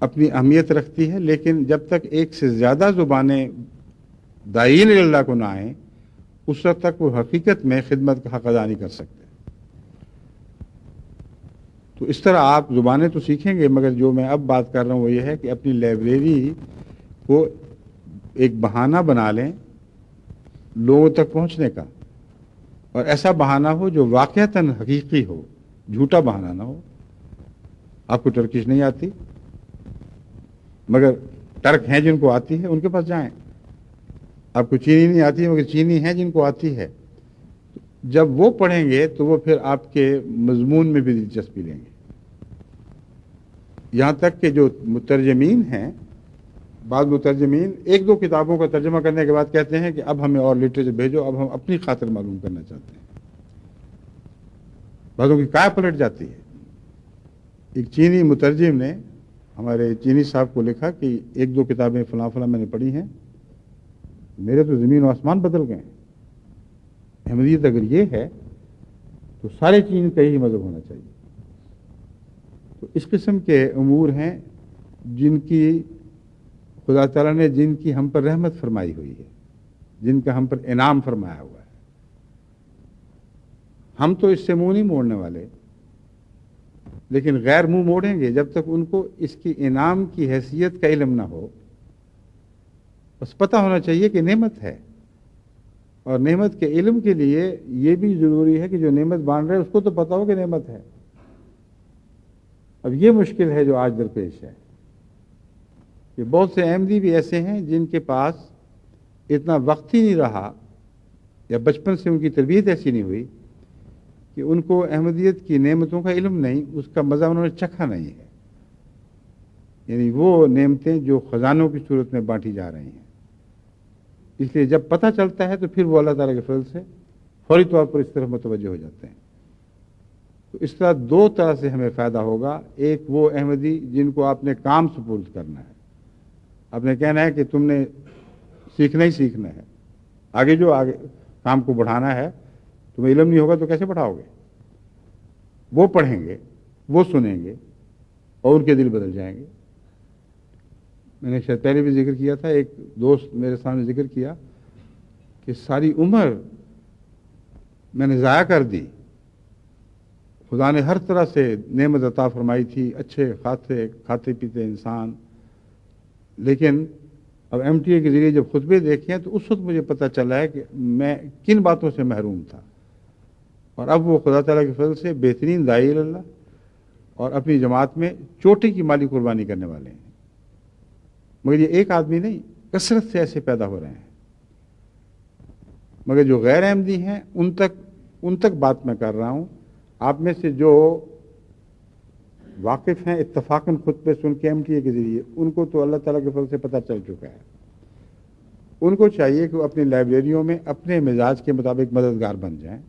اپنی اہمیت رکھتی ہے، لیکن جب تک ایک سے زیادہ زبانیں داعین اللہ کو نہ آئیں اس وقت تک وہ حقیقت میں خدمت کا حق ادا نہیں کر سکتے۔ تو اس طرح آپ زبانیں تو سیکھیں گے، مگر جو میں اب بات کر رہا ہوں وہ یہ ہے کہ اپنی لائبریری کو ایک بہانہ بنا لیں لوگوں تک پہنچنے کا، اور ایسا بہانہ ہو جو واقعتاً حقیقی ہو، جھوٹا بہانہ نہ ہو۔ آپ کو ٹرکش نہیں آتی، مگر ٹرک ہیں جن کو آتی ہے، ان کے پاس جائیں۔ آپ کو چینی نہیں آتی ہے، مگر چینی ہیں جن کو آتی ہے۔ جب وہ پڑھیں گے تو وہ پھر آپ کے مضمون میں بھی دلچسپی لیں گے۔ یہاں تک کہ جو مترجمین ہیں، بعض مترجمین ایک دو کتابوں کا ترجمہ کرنے کے بعد کہتے ہیں کہ اب ہمیں اور لٹریچر بھیجو، اب ہم اپنی خاطر معلوم کرنا چاہتے ہیں۔ بعضوں کی کائے پلٹ جاتی ہے۔ ایک چینی مترجم نے ہمارے چینی صاحب کو لکھا کہ ایک دو کتابیں فلاں فلاں میں نے پڑھی ہیں، میرے تو زمین و آسمان بدل گئے ہیں۔ احمدیت اگر یہ ہے تو سارے چین کا ہی مذہب ہونا چاہیے۔ تو اس قسم کے امور ہیں جن کی خدا تعالیٰ نے جن کی ہم پر رحمت فرمائی ہوئی ہے، جن کا ہم پر انعام فرمایا ہوا ہے۔ ہم تو اس سے منہ نہیں موڑنے والے، لیکن غیر منہ موڑیں گے جب تک ان کو اس کی انعام کی حیثیت کا علم نہ ہو۔ بس پتہ ہونا چاہیے کہ نعمت ہے، اور نعمت کے علم کے لیے یہ بھی ضروری ہے کہ جو نعمت بانٹ رہے ہے اس کو تو پتہ ہو کہ نعمت ہے۔ اب یہ مشکل ہے جو آج درپیش ہے کہ بہت سے احمدی بھی ایسے ہیں جن کے پاس اتنا وقت ہی نہیں رہا یا بچپن سے ان کی تربیت ایسی نہیں ہوئی کہ ان کو احمدیت کی نعمتوں کا علم نہیں، اس کا مزہ انہوں نے چکھا نہیں ہے، یعنی وہ نعمتیں جو خزانوں کی صورت میں بانٹی جا رہی ہیں، اس لیے جب پتہ چلتا ہے تو پھر وہ اللہ تعالیٰ کے فضل سے فوری طور پر اس طرف متوجہ ہو جاتے ہیں۔ تو اس طرح دو طرح سے ہمیں فائدہ ہوگا، ایک وہ احمدی جن کو آپ نے کام سپرد کرنا ہے، آپ نے کہنا ہے کہ تم نے سیکھنا ہی سیکھنا ہے، آگے کام کو بڑھانا ہے، تمہیں علم نہیں ہوگا تو کیسے بڑھاؤ گے؟ وہ پڑھیں گے، وہ سنیں گے اور ان کے دل بدل جائیں گے۔ میں نے شاید پہلے بھی ذکر کیا تھا، ایک دوست میرے سامنے ذکر کیا کہ ساری عمر میں نے ضائع کر دی، خدا نے ہر طرح سے نعمت عطا فرمائی تھی، اچھے کھاتے پیتے انسان، لیکن اب ایم ٹی اے کے ذریعے جب خطبے دیکھے ہیں تو اس وقت مجھے پتہ چلا ہے کہ میں کن باتوں سے محروم تھا، اور اب وہ خدا تعالیٰ کے فضل سے بہترین داعی اللہ اور اپنی جماعت میں چوٹی کی مالی قربانی کرنے والے ہیں۔ مگر یہ ایک آدمی نہیں، کثرت سے ایسے پیدا ہو رہے ہیں، مگر جو غیر احمدی ہیں ان تک بات میں کر رہا ہوں۔ آپ میں سے جو واقف ہیں اتفاقاً خطبے سن کے ایم ٹی اے کے ذریعے، ان کو تو اللہ تعالیٰ کے فضل سے پتہ چل چکا ہے، ان کو چاہیے کہ وہ اپنی لائبریریوں میں اپنے مزاج کے مطابق مددگار بن جائیں،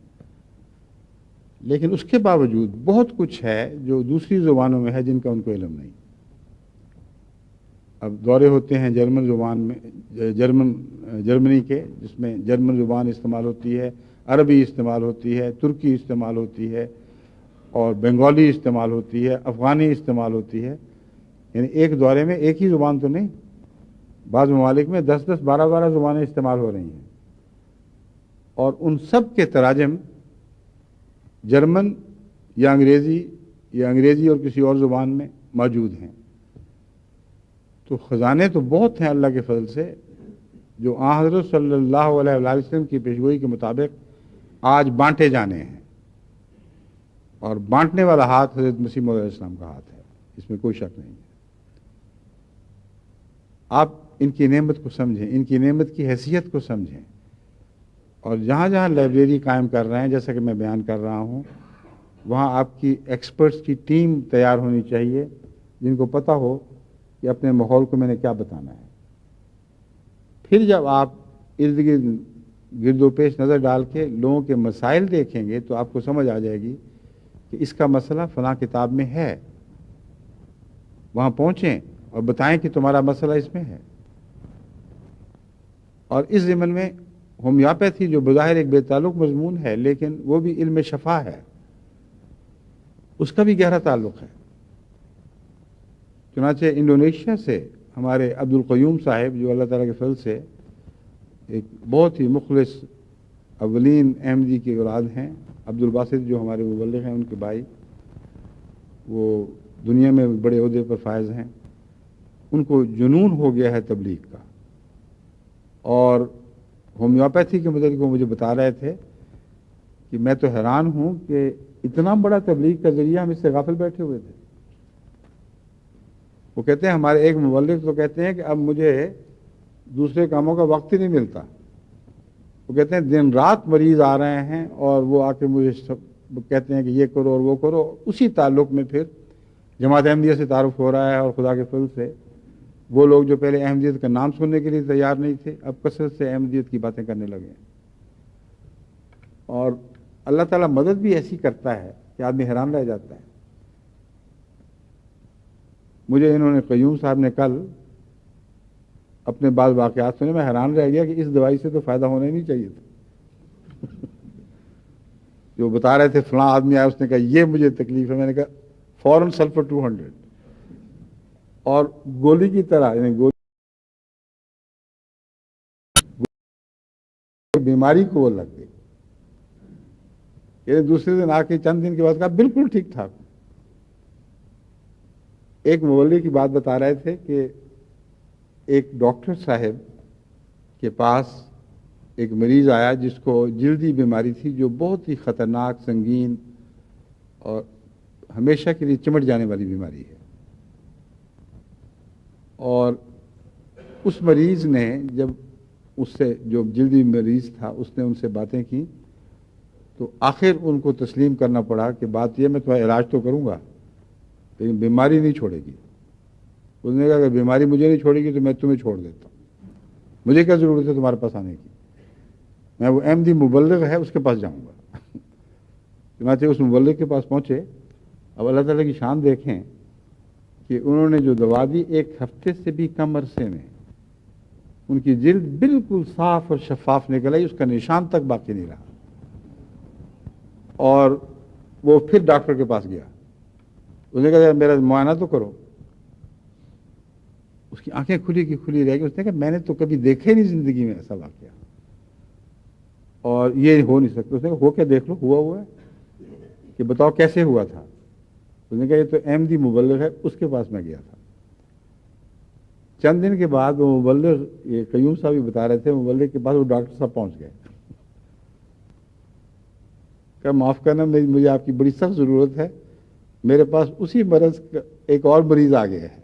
لیکن اس کے باوجود بہت کچھ ہے جو دوسری زبانوں میں ہے جن کا ان کو علم نہیں۔ اب دورے ہوتے ہیں جرمن زبان میں، جرمنی کے، جس میں جرمن زبان استعمال ہوتی ہے، عربی استعمال ہوتی ہے، ترکی استعمال ہوتی ہے، اور بنگالی استعمال ہوتی ہے، افغانی استعمال ہوتی ہے، یعنی ایک دورے میں ایک ہی زبان تو نہیں، بعض ممالک میں 10 12 زبانیں استعمال ہو رہی ہیں، اور ان سب کے تراجم جرمن یا انگریزی اور کسی اور زبان میں موجود ہیں۔ تو خزانے تو بہت ہیں اللہ کے فضل سے، جو آن حضرت صلی اللہ علیہ وآلہ وسلم کی پیشگوئی کے مطابق آج بانٹے جانے ہیں، اور بانٹنے والا ہاتھ حضرت مسیح موعود علیہ السلام کا ہاتھ ہے، اس میں کوئی شک نہیں ہے۔ آپ ان کی نعمت کو سمجھیں، ان کی نعمت کی حیثیت کو سمجھیں، اور جہاں جہاں لائبریری قائم کر رہے ہیں، جیسا کہ میں بیان کر رہا ہوں، وہاں آپ کی ایکسپرٹس کی ٹیم تیار ہونی چاہیے، جن کو پتہ ہو کہ اپنے ماحول کو میں نے کیا بتانا ہے۔ پھر جب آپ ارد گرد و پیش نظر ڈال کے لوگوں کے مسائل دیکھیں گے تو آپ کو سمجھ آ جائے گی کہ اس کا مسئلہ فلاں کتاب میں ہے، وہاں پہنچیں اور بتائیں کہ تمہارا مسئلہ اس میں ہے۔ اور اس ضمن میں ہومیوپیتھی جو بظاہر ایک بے تعلق مضمون ہے، لیکن وہ بھی علم شفا ہے، اس کا بھی گہرا تعلق ہے۔ چنانچہ انڈونیشیا سے ہمارے عبد القیوم صاحب، جو اللہ تعالیٰ کے فضل سے ایک بہت ہی مخلص اولین احمدی کی اولاد ہیں، عبد الباسط جو ہمارے مبلغ ہیں، ان کے بھائی، وہ دنیا میں بڑے عہدے پر فائز ہیں، ان کو جنون ہو گیا ہے تبلیغ کا، اور ہومیوپیتھی کے متعلق وہ مجھے بتا رہے تھے کہ میں تو حیران ہوں کہ اتنا بڑا تبلیغ کا ذریعہ ہم اس سے غافل بیٹھے ہوئے تھے۔ وہ کہتے ہیں ہمارے ایک مبلغ تو کہتے ہیں کہ اب مجھے دوسرے کاموں کا وقت ہی نہیں ملتا، وہ کہتے ہیں دن رات مریض آ رہے ہیں اور وہ آ کے مجھے کہتے ہیں کہ یہ کرو اور وہ کرو، اسی تعلق میں پھر جماعت احمدیہ سے تعارف ہو رہا ہے، اور خدا کے فضل سے وہ لوگ جو پہلے احمدیت کا نام سننے کے لیے تیار نہیں تھے، اب کثرت سے احمدیت کی باتیں کرنے لگے ہیں۔ اور اللہ تعالیٰ مدد بھی ایسی کرتا ہے کہ آدمی حیران رہ جاتا ہے۔ مجھے انہوں نے قیوم صاحب نے کل اپنے بعض واقعات سنے، میں حیران رہ گیا کہ اس دوائی سے تو فائدہ ہونا ہی نہیں چاہیے تھا۔ جو بتا رہے تھے فلاں آدمی آیا، اس نے کہا یہ مجھے تکلیف ہے، میں نے کہا فوراً سلفر 200، اور گولی کی طرح، یعنی گولی بیماری کو وہ لگ گئی، یعنی دوسرے دن آ کے چند دن کے بعد کہا بالکل ٹھیک ٹھاک۔ ایک مولوی کی بات بتا رہے تھے کہ ایک ڈاکٹر صاحب کے پاس ایک مریض آیا جس کو جلدی بیماری تھی، جو بہت ہی خطرناک، سنگین اور ہمیشہ کے لیے چمٹ جانے والی بیماری ہے، اور اس مریض نے جب اس سے جو جلدی مریض تھا اس نے ان سے باتیں کی، تو آخر ان کو تسلیم کرنا پڑا کہ بات یہ میں تمہارا علاج تو کروں گا لیکن بیماری نہیں چھوڑے گی۔ اس نے کہا کہ بیماری مجھے نہیں چھوڑے گی تو میں تمہیں چھوڑ دیتا ہوں، مجھے کیا ضرورت ہے تمہارے پاس آنے کی، میں وہ احمدی مبلغ ہے اس کے پاس جاؤں گا۔ چنانچہ اس مبلغ کے پاس پہنچے۔ اب اللہ تعالیٰ کی شان دیکھیں کہ انہوں نے جو دوا دی 1 ہفتے سے بھی کم عرصے میں ان کی جلد بالکل صاف اور شفاف نکل آئی، اس کا نشان تک باقی نہیں رہا۔ اور وہ پھر ڈاکٹر کے پاس گیا، اس نے کہا میرا معائنہ تو کرو۔ اس کی آنکھیں کھلی کی کھلی رہ گئی۔ اس نے کہا میں نے تو کبھی دیکھے نہیں زندگی میں ایسا واقعہ، اور یہ ہو نہیں سکتا۔ اس نے کہا ہو کے دیکھ لو، ہوا ہے کہ بتاؤ کیسے ہوا تھا۔ اس نے کہا یہ تو احمدی مبلغ ہے، اس کے پاس میں گیا تھا۔ چند دن کے بعد وہ مبلغ، یہ قیوم صاحب بھی بتا رہے تھے، مبلغ کے پاس وہ ڈاکٹر صاحب پہنچ گئے۔ کہ معاف کرنا، مجھے آپ کی بڑی سخت ضرورت ہے، میرے پاس اسی مرض کا ایک اور مریض آ گیا ہے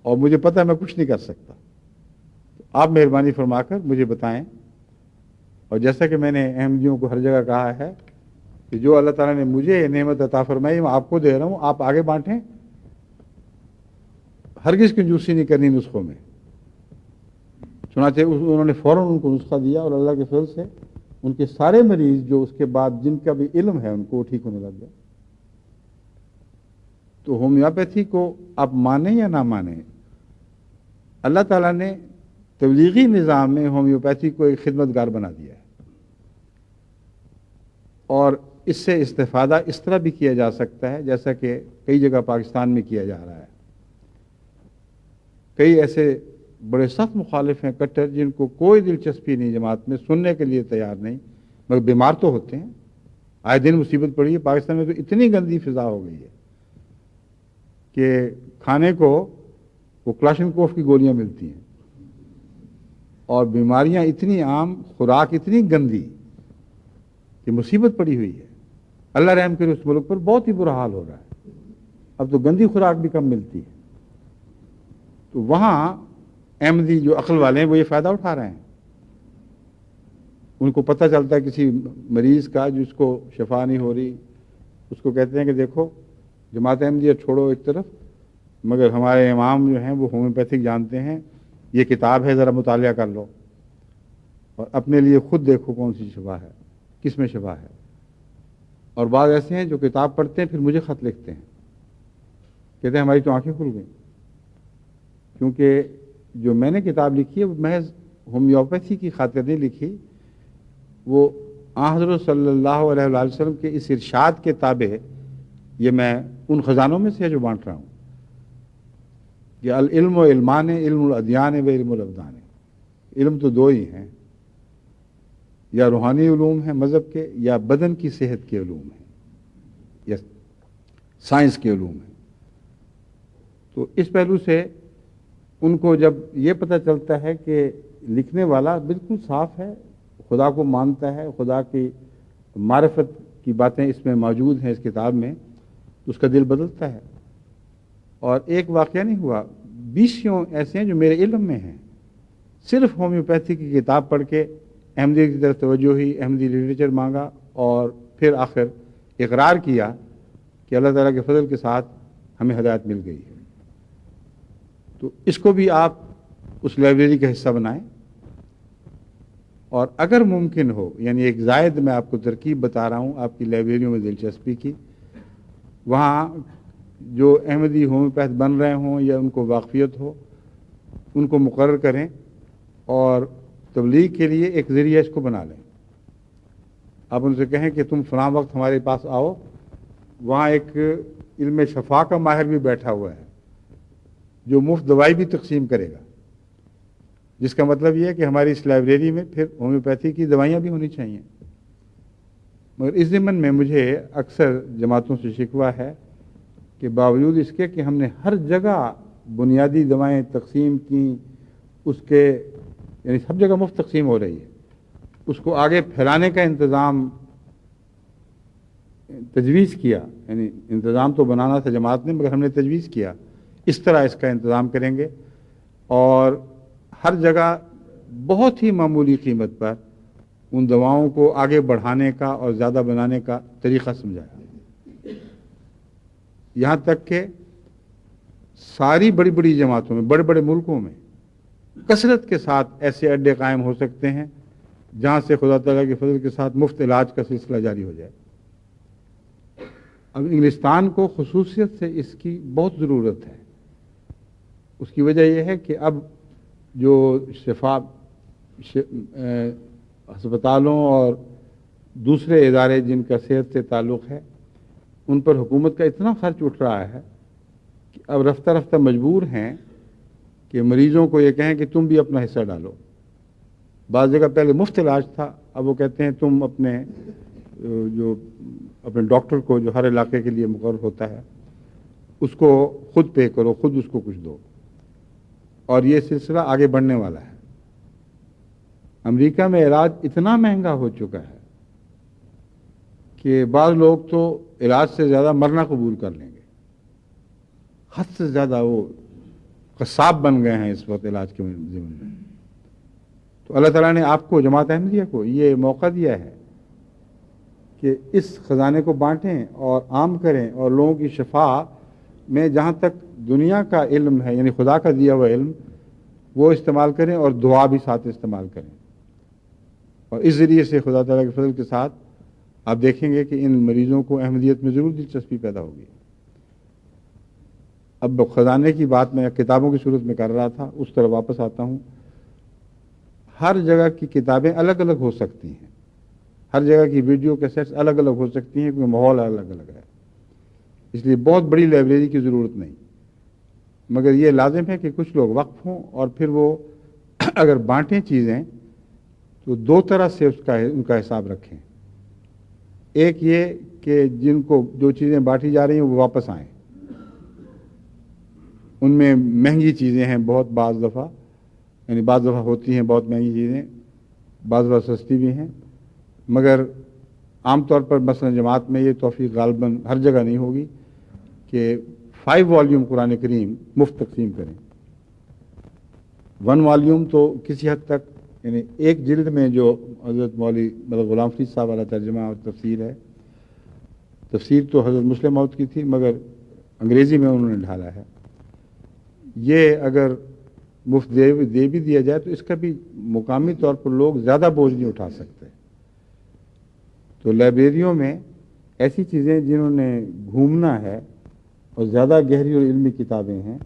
اور مجھے پتہ ہے میں کچھ نہیں کر سکتا، آپ مہربانی فرما کر مجھے بتائیں۔ اور جیسا کہ میں نے احمدیوں کو ہر جگہ کہا ہے کہ جو اللہ تعالیٰ نے مجھے یہ نعمت عطا فرمائی میں آپ کو دے رہا ہوں، آپ آگے بانٹیں، ہرگز کنجوسی نہیں کرنی نسخوں میں۔ چنانچہ انہوں نے فوراً ان کو نسخہ دیا، اور اللہ کے فضل سے ان کے سارے مریض جو اس کے بعد جن کا بھی علم ہے ان کو ٹھیک ہونے لگ گیا۔ تو ہومیوپیتھی کو آپ مانیں یا نہ مانیں، اللہ تعالیٰ نے تبلیغی نظام میں ہومیوپیتھی کو ایک خدمت گار بنا دیا ہے، اور اس سے استفادہ اس طرح بھی کیا جا سکتا ہے جیسا کہ کئی جگہ پاکستان میں کیا جا رہا ہے۔ کئی ایسے بڑے سخت مخالف ہیں، کٹر، جن کو کوئی دلچسپی نہیں جماعت میں، سننے کے لیے تیار نہیں، مگر بیمار تو ہوتے ہیں، آئے دن مصیبت پڑی ہے۔ پاکستان میں تو اتنی گندی فضا ہو گئی ہے کہ کھانے کو وہ کلاشنکوف کی گولیاں ملتی ہیں، اور بیماریاں اتنی عام، خوراک اتنی گندی کہ مصیبت پڑی ہوئی ہے۔ اللہ رحم کرے، اس ملک پر بہت ہی برا حال ہو رہا ہے۔ اب تو گندی خوراک بھی کم ملتی ہے، تو وہاں احمدی جو عقل والے ہیں وہ یہ فائدہ اٹھا رہے ہیں۔ ان کو پتہ چلتا ہے کسی مریض کا جس کو شفا نہیں ہو رہی، اس کو کہتے ہیں کہ دیکھو جماعت احمدیہ چھوڑو ایک طرف، مگر ہمارے امام جو ہیں وہ ہومیوپیتھک جانتے ہیں، یہ کتاب ہے ذرا مطالعہ کر لو اور اپنے لیے خود دیکھو کون سی شفا ہے، کس میں شفا ہے۔ اور بعض ایسے ہیں جو کتاب پڑھتے ہیں پھر مجھے خط لکھتے ہیں، کہتے ہیں ہماری تو آنکھیں کھل گئیں، کیونکہ جو میں نے کتاب لکھی ہے وہ محض ہومیوپیتھی کی خاطر نہیں لکھی، وہ حضرت صلی اللہ علیہ وآلہ وسلم کے اس ارشاد کے تابع یہ میں ان خزانوں میں سے جو بانٹ رہا ہوں کہ العلم و علمان، علم الادیان و علم الابدان۔ علم تو دو ہی ہیں، یا روحانی علوم ہیں مذہب کے، یا بدن کی صحت کے علوم ہیں، یا سائنس کے علوم ہیں۔ تو اس پہلو سے ان کو جب یہ پتہ چلتا ہے کہ لکھنے والا بالکل صاف ہے، خدا کو مانتا ہے، خدا کی معرفت کی باتیں اس میں موجود ہیں اس کتاب میں، تو اس کا دل بدلتا ہے۔ اور ایک واقعہ نہیں ہوا، 20 ایسے ہیں جو میرے علم میں ہیں، صرف ہومیوپیتھی کی کتاب پڑھ کے احمدی کی طرف توجہ ہوئی، احمدی لٹریچر مانگا، اور پھر آخر اقرار کیا کہ اللہ تعالیٰ کے فضل کے ساتھ ہمیں ہدایت مل گئی ہے۔ تو اس کو بھی آپ اس لائبریری کا حصہ بنائیں، اور اگر ممکن ہو، یعنی ایک زائد میں آپ کو ترکیب بتا رہا ہوں آپ کی لائبریریوں میں دلچسپی کی، وہاں جو احمدی ہومیوپیتھ بن رہے ہوں یا ان کو واقفیت ہو، ان کو مقرر کریں اور تبلیغ کے لیے ایک ذریعہ اس کو بنا لیں۔ آپ ان سے کہیں کہ تم فلاں وقت ہمارے پاس آؤ، وہاں ایک علم شفا کا ماہر بھی بیٹھا ہوا ہے جو مفت دوائی بھی تقسیم کرے گا، جس کا مطلب یہ ہے کہ ہماری اس لائبریری میں پھر ہومیوپیتھی کی دوائیاں بھی ہونی چاہیے۔ مگر اس ضمن میں مجھے اکثر جماعتوں سے شکوہ ہے کہ باوجود اس کے کہ ہم نے ہر جگہ بنیادی دوائیں تقسیم کی، اس کے یعنی سب جگہ مفت تقسیم ہو رہی ہے، اس کو آگے پھیلانے کا انتظام تجویز کیا، یعنی انتظام تو بنانا تھا جماعت نے، مگر ہم نے تجویز کیا اس طرح اس کا انتظام کریں گے، اور ہر جگہ بہت ہی معمولی قیمت پر ان دواؤں کو آگے بڑھانے کا اور زیادہ بنانے کا طریقہ سمجھایا، یہاں تک کہ ساری بڑی بڑی جماعتوں میں، بڑے بڑے ملکوں میں کثرت کے ساتھ ایسے اڈے قائم ہو سکتے ہیں جہاں سے خدا تعالیٰ کے فضل کے ساتھ مفت علاج کا سلسلہ جاری ہو جائے۔ اب انگلستان کو خصوصیت سے اس کی بہت ضرورت ہے۔ اس کی وجہ یہ ہے کہ اب جو ہسپتالوں اور دوسرے ادارے جن کا صحت سے تعلق ہے، ان پر حکومت کا اتنا خرچ اٹھ رہا ہے کہ اب رفتہ رفتہ مجبور ہیں کہ مریضوں کو یہ کہیں کہ تم بھی اپنا حصہ ڈالو۔ بعض جگہ پہلے مفت علاج تھا، اب وہ کہتے ہیں تم اپنے ڈاکٹر کو جو ہر علاقے کے لیے مقرر ہوتا ہے اس کو خود پے کرو، خود اس کو کچھ دو، اور یہ سلسلہ آگے بڑھنے والا ہے۔ امریکہ میں علاج اتنا مہنگا ہو چکا ہے کہ بعض لوگ تو علاج سے زیادہ مرنا قبول کر لیں گے، حد سے زیادہ وہ قصاب بن گئے ہیں اس وقت علاج کے ضمن میں۔ تو اللہ تعالیٰ نے آپ کو، جماعت احمدیہ کو، یہ موقع دیا ہے کہ اس خزانے کو بانٹیں اور عام کریں، اور لوگوں کی شفا میں جہاں تک دنیا کا علم ہے، یعنی خدا کا دیا ہوا علم، وہ استعمال کریں اور دعا بھی ساتھ استعمال کریں۔ اور اس ذریعے سے خدا تعالیٰ کے فضل کے ساتھ آپ دیکھیں گے کہ ان مریضوں کو احمدیت میں ضرور دلچسپی پیدا ہوگی۔ اب خزانے کی بات میں کتابوں کی صورت میں کر رہا تھا، اس طرح واپس آتا ہوں۔ ہر جگہ کی کتابیں الگ الگ ہو سکتی ہیں، ہر جگہ کی ویڈیو کیسٹس الگ الگ ہو سکتی ہیں کیونکہ ماحول الگ الگ ہے، اس لیے بہت بڑی لائبریری کی ضرورت نہیں، مگر یہ لازم ہے کہ کچھ لوگ وقف ہوں اور پھر وہ اگر بانٹیں چیزیں تو دو طرح سے ان کا حساب رکھیں۔ ایک یہ کہ جن کو جو چیزیں بانٹی جا رہی ہیں وہ واپس آئیں، ان میں مہنگی چیزیں ہیں بہت، بعض دفعہ ہوتی ہیں بہت مہنگی چیزیں، بعض دفعہ سستی بھی ہیں، مگر عام طور پر مثلا جماعت میں یہ توفیق غالباً ہر جگہ نہیں ہوگی کہ 5 والیوم قرآن کریم مفت تقسیم کریں۔ 1 والیوم تو کسی حد تک، یعنی ایک جلد میں جو حضرت مولوی غلام فرید صاحب والا ترجمہ اور تفسیر ہے، تفسیر تو حضرت مسلم موعود کی تھی مگر انگریزی میں انہوں نے ڈھالا ہے، یہ اگر مفت دے بھی دیا جائے تو اس کا بھی مقامی طور پر لوگ زیادہ بوجھ نہیں اٹھا سکتے۔ تو لائبریریوں میں ایسی چیزیں جنہوں نے گھومنا ہے اور زیادہ گہری اور علمی کتابیں ہیں،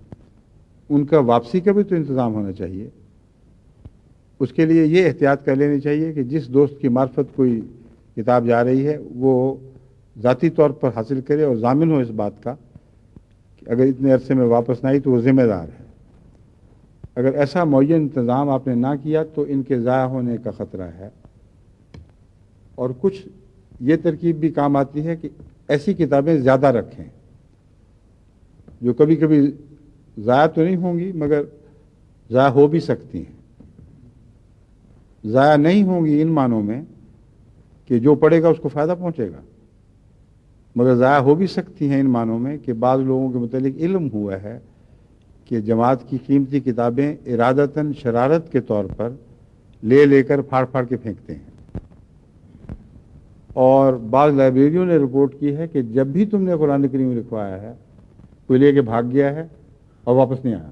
ان کا واپسی کا بھی تو انتظام ہونا چاہیے۔ اس کے لیے یہ احتیاط کر لینی چاہیے کہ جس دوست کی معرفت کوئی کتاب جا رہی ہے وہ ذاتی طور پر حاصل کرے اور ضامن ہو اس بات کا کہ اگر اتنے عرصے میں واپس نہ آئی تو وہ ذمہ دار ہے۔ اگر ایسا معین انتظام آپ نے نہ کیا تو ان کے ضائع ہونے کا خطرہ ہے۔ اور کچھ یہ ترکیب بھی کام آتی ہے کہ ایسی کتابیں زیادہ رکھیں جو کبھی کبھی ضائع تو نہیں ہوں گی مگر ضائع ہو بھی سکتی ہیں۔ ضائع نہیں ہوں گی ان معنوں میں کہ جو پڑھے گا اس کو فائدہ پہنچے گا، مگر ضائع ہو بھی سکتی ہیں ان معنوں میں کہ بعض لوگوں کے متعلق علم ہوا ہے کہ جماعت کی قیمتی کتابیں ارادتاً شرارت کے طور پر لے کر پھاڑ کے پھینکتے ہیں۔ اور بعض لائبریریوں نے رپورٹ کی ہے کہ جب بھی تم نے قرآن کریم لکھوایا ہے کوئی لے کے بھاگ گیا ہے اور واپس نہیں آیا۔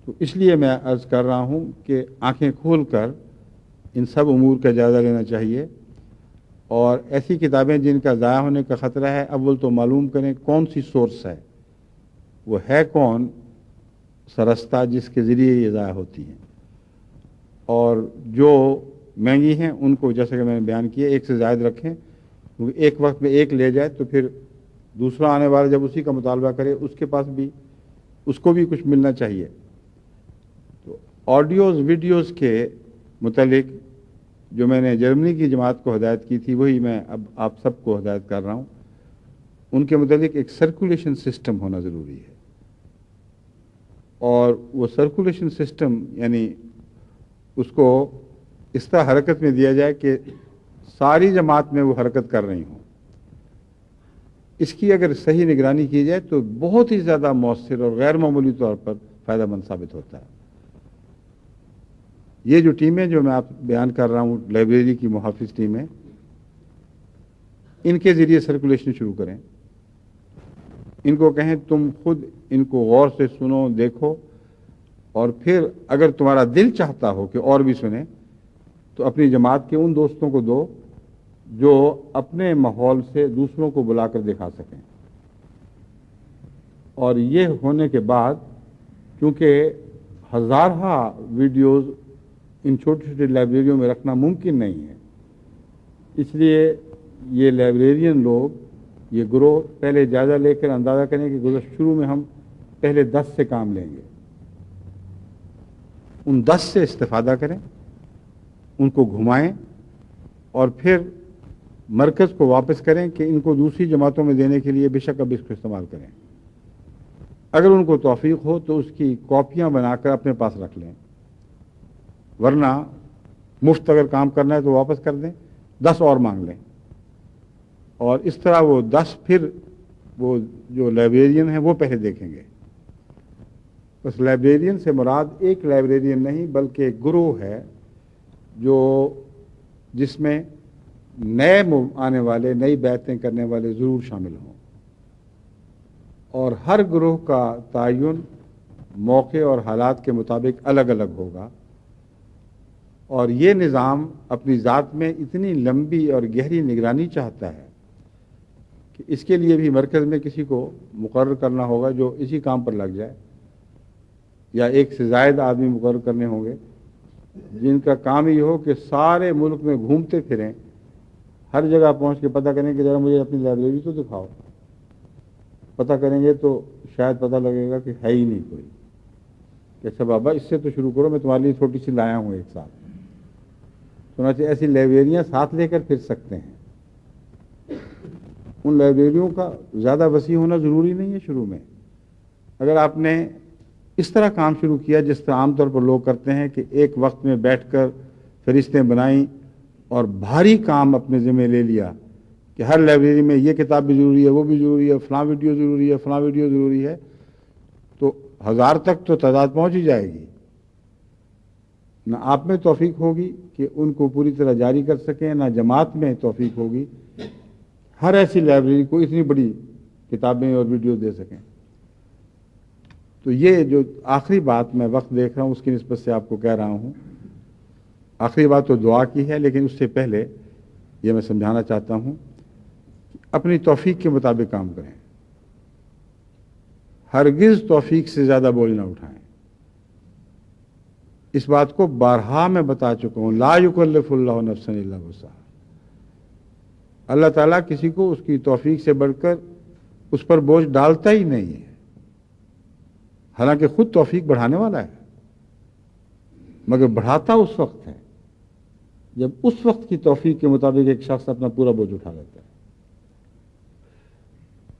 تو اس لیے میں عرض کر رہا ہوں کہ آنکھیں کھول کر ان سب امور کا جائزہ لینا چاہیے، اور ایسی کتابیں جن کا ضائع ہونے کا خطرہ ہے اول تو معلوم کریں کون سی سورس ہے، وہ ہے کون سرستہ جس کے ذریعے یہ ضائع ہوتی ہیں، اور جو مہنگی ہیں ان کو جیسا کہ میں نے بیان کیا ایک سے زائد رکھیں، کیونکہ ایک وقت میں ایک لے جائے تو پھر دوسرا آنے والا جب اسی کا مطالبہ کرے اس کے پاس بھی اس کو بھی کچھ ملنا چاہیے۔ تو آڈیوز ویڈیوز کے متعلق جو میں نے جرمنی کی جماعت کو ہدایت کی تھی وہی میں اب آپ سب کو ہدایت کر رہا ہوں، ان کے متعلق ایک سرکولیشن سسٹم ہونا ضروری ہے، اور وہ سرکولیشن سسٹم یعنی اس کو اس طرح حرکت میں دیا جائے کہ ساری جماعت میں وہ حرکت کر رہی ہوں۔ اس کی اگر صحیح نگرانی کی جائے تو بہت ہی زیادہ مؤثر اور غیر معمولی طور پر فائدہ مند ثابت ہوتا ہے۔ یہ جو ٹیمیں جو میں آپ بیان کر رہا ہوں، لائبریری کی محافظ ٹیمیں، ان کے ذریعے سرکولیشن شروع کریں. ان کو کہیں تم خود ان کو غور سے سنو، دیکھو، اور پھر اگر تمہارا دل چاہتا ہو کہ اور بھی سنیں تو اپنی جماعت کے ان دوستوں کو دو جو اپنے ماحول سے دوسروں کو بلا کر دکھا سکیں. اور یہ ہونے کے بعد کیونکہ ہزارہ ویڈیوز ان چھوٹی چھوٹی لائبریریوں میں رکھنا ممکن نہیں ہے، اس لیے یہ لائبریرین لوگ، یہ گروہ پہلے جائزہ لے کر اندازہ کریں کہ گزشتہ شروع میں ہم پہلے 10 سے کام لیں گے. ان 10 سے استفادہ کریں، ان کو گھمائیں اور پھر مرکز کو واپس کریں کہ ان کو دوسری جماعتوں میں دینے کے لیے بے شک اب اس کو استعمال کریں. اگر ان کو توفیق ہو تو اس کی کاپیاں بنا کر اپنے پاس رکھ لیں، ورنہ مفت اگر کام کرنا ہے تو واپس کر دیں، 10 اور مانگ لیں. اور اس طرح وہ 10 پھر وہ جو لائبریرین ہیں وہ پہلے دیکھیں گے. بس لائبریرین سے مراد ایک لائبریرین نہیں بلکہ ایک گروہ ہے جو جس میں نئے آنے والے، نئی بیعتیں کرنے والے ضرور شامل ہوں، اور ہر گروہ کا تعین موقع اور حالات کے مطابق الگ الگ ہوگا. اور یہ نظام اپنی ذات میں اتنی لمبی اور گہری نگرانی چاہتا ہے کہ اس کے لیے بھی مرکز میں کسی کو مقرر کرنا ہوگا جو اسی کام پر لگ جائے، یا ایک سے زائد آدمی مقرر کرنے ہوں گے جن کا کام یہ ہو کہ سارے ملک میں گھومتے پھریں، ہر جگہ پہنچ کے پتہ کریں کہ ذرا مجھے اپنی لائبریری تو دکھاؤ. پتہ کریں گے تو شاید پتہ لگے گا کہ ہے ہی نہیں کوئی. کہ اچھا بابا اس سے تو شروع کرو، میں تمہارے لیے چھوٹی سی لایا ہوں ایک ساتھ. چنانچہ ایسی لائبریریاں ساتھ لے کر پھر سکتے ہیں. ان لائبریریوں کا زیادہ وسیع ہونا ضروری نہیں ہے. شروع میں اگر آپ نے اس طرح کام شروع کیا جس طرح عام طور پر لوگ کرتے ہیں کہ ایک وقت میں بیٹھ کر فہرستیں بنائیں اور بھاری کام اپنے ذمہ لے لیا کہ ہر لائبریری میں یہ کتاب بھی ضروری ہے، وہ بھی ضروری ہے، فلاں ویڈیو ضروری ہے، فلاں ویڈیو ضروری ہے، تو 1000 تک تو تعداد پہنچ ہی جائے گی. نہ آپ میں توفیق ہوگی کہ ان کو پوری طرح جاری کر سکیں، نہ جماعت میں توفیق ہوگی ہر ایسی لائبریری کو اتنی بڑی کتابیں اور ویڈیو دے سکیں. تو یہ جو آخری بات میں وقت دیکھ رہا ہوں اس کی نسبت سے آپ کو کہہ رہا ہوں، آخری بات تو دعا کی ہے، لیکن اس سے پہلے یہ میں سمجھانا چاہتا ہوں کہ اپنی توفیق کے مطابق کام کریں. ہرگز توفیق سے زیادہ بوجھ نہ اٹھائیں. اس بات کو بارہا میں بتا چکا ہوں، لا یکلف اللہ نفسا الا وسعہا. اللہ تعالیٰ کسی کو اس کی توفیق سے بڑھ کر اس پر بوجھ ڈالتا ہی نہیں ہے، حالانکہ خود توفیق بڑھانے والا ہے، مگر بڑھاتا اس وقت ہے جب اس وقت کی توفیق کے مطابق ایک شخص اپنا پورا بوجھ اٹھا لیتا ہے.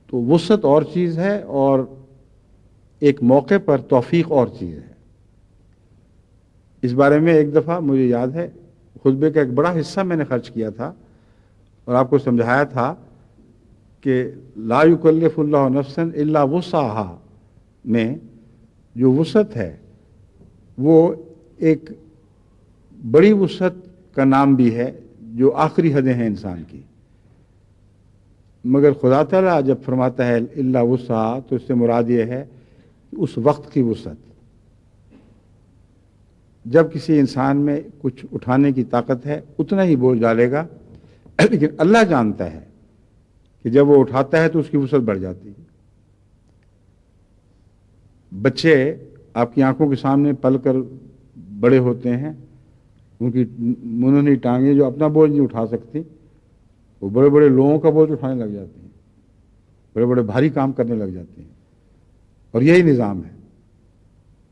تو وسعت اور چیز ہے اور ایک موقع پر توفیق اور چیز ہے. اس بارے میں ایک دفعہ مجھے یاد ہے خطبے کا ایک بڑا حصہ میں نے خرچ کیا تھا اور آپ کو سمجھایا تھا کہ لا یکلف اللہ نفسا الا وسعہا میں جو وسعت ہے وہ ایک بڑی وسعت کا نام بھی ہے جو آخری حدیں ہیں انسان کی. مگر خدا تعالیٰ جب فرماتا ہے الا وسعہا تو اس سے مراد یہ ہے کہ اس وقت کی وسعت. جب کسی انسان میں کچھ اٹھانے کی طاقت ہے اتنا ہی بوجھ ڈالے گا، لیکن اللہ جانتا ہے کہ جب وہ اٹھاتا ہے تو اس کی وسعت بڑھ جاتی ہے. بچے آپ کی آنکھوں کے سامنے پل کر بڑے ہوتے ہیں، ان کی منونی ٹانگیں جو اپنا بوجھ نہیں اٹھا سکتی وہ بڑے بڑے لوگوں کا بوجھ اٹھانے لگ جاتی ہیں، بڑے بڑے بھاری کام کرنے لگ جاتی ہیں. اور یہی نظام ہے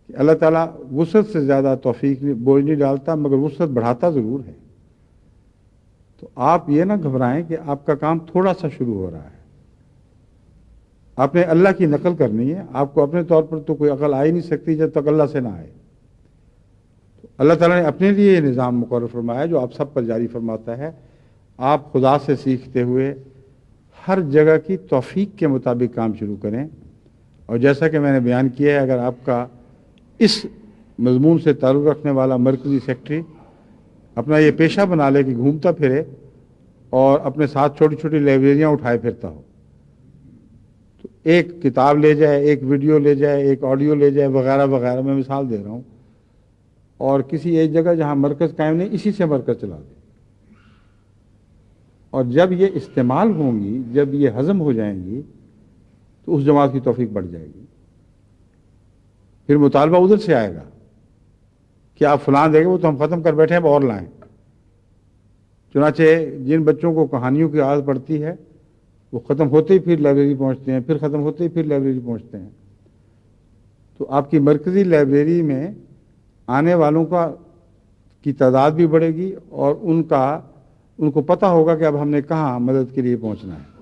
کہ اللہ تعالیٰ وسعت سے زیادہ توفیق بوجھ نہیں ڈالتا مگر وسعت بڑھاتا ضرور ہے. تو آپ یہ نہ گھبرائیں کہ آپ کا کام تھوڑا سا شروع ہو رہا ہے. آپ نے اللہ کی نقل کرنی ہے. آپ کو اپنے طور پر تو کوئی عقل آ ہی نہیں سکتی جب تک اللہ سے نہ آئے. تو اللہ تعالیٰ نے اپنے لیے یہ نظام مقرر فرمایا جو آپ سب پر جاری فرماتا ہے. آپ خدا سے سیکھتے ہوئے ہر جگہ کی توفیق کے مطابق کام شروع کریں. اور جیسا کہ میں نے بیان کیا ہے اگر آپ کا اس مضمون سے تعلق رکھنے والا مرکزی سیکٹری اپنا یہ پیشہ بنا لے کہ گھومتا پھرے اور اپنے ساتھ چھوٹی چھوٹی لائبریریاں اٹھائے پھرتا ہو، تو ایک کتاب لے جائے، ایک ویڈیو لے جائے، ایک آڈیو لے جائے، وغیرہ وغیرہ، میں مثال دے رہا ہوں، اور کسی ایک جگہ جہاں مرکز قائم نہیں اسی سے مرکز چلا دے، اور جب یہ استعمال ہوں گی، جب یہ ہضم ہو جائیں گی، تو اس جماعت کی توفیق بڑھ جائے گی۔ پھر مطالبہ ادھر سے آئے گا کہ آپ فلاں دیں گے، وہ تو ہم ختم کر بیٹھے ہیں، اب اور لائیں۔ چنانچہ جن بچوں کو کہانیوں کی عادت پڑتی ہے وہ ختم ہوتے ہی پھر لائبریری پہنچتے ہیں، پھر ختم ہوتے ہی پھر لائبریری پہنچتے ہیں۔ تو آپ کی مرکزی لائبریری میں آنے والوں کی تعداد بھی بڑھے گی، اور ان کو پتہ ہوگا کہ اب ہم نے کہاں مدد کے لیے پہنچنا ہے۔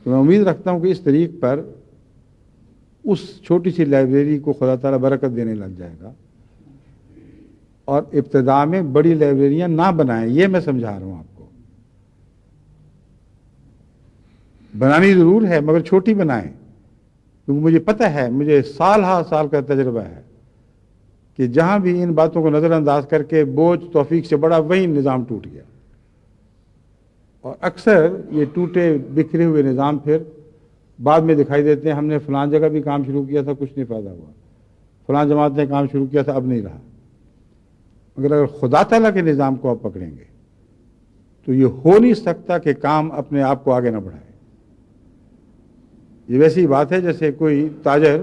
تو میں امید رکھتا ہوں کہ اس طریق پر اس چھوٹی سی لائبریری کو خدا تعالیٰ برکت دینے لگ جائے گا، اور ابتدا میں بڑی لائبریریاں نہ بنائیں، یہ میں سمجھا رہا ہوں آپ کو۔ بنانی ضرور ہے مگر چھوٹی بنائیں، کیونکہ مجھے پتہ ہے، مجھے سال ہا سال کا تجربہ ہے کہ جہاں بھی ان باتوں کو نظر انداز کر کے بوجھ توفیق سے بڑا، وہی نظام ٹوٹ گیا۔ اور اکثر یہ ٹوٹے بکھرے ہوئے نظام پھر بعد میں دکھائی دیتے ہیں، ہم نے فلاں جگہ بھی کام شروع کیا تھا، کچھ نہیں فائدہ ہوا، فلاں جماعت نے کام شروع کیا تھا، اب نہیں رہا۔ مگر اگر خدا تعالیٰ کے نظام کو آپ پکڑیں گے تو یہ ہو نہیں سکتا کہ کام اپنے آپ کو آگے نہ بڑھائے۔ یہ ویسی بات ہے جیسے کوئی تاجر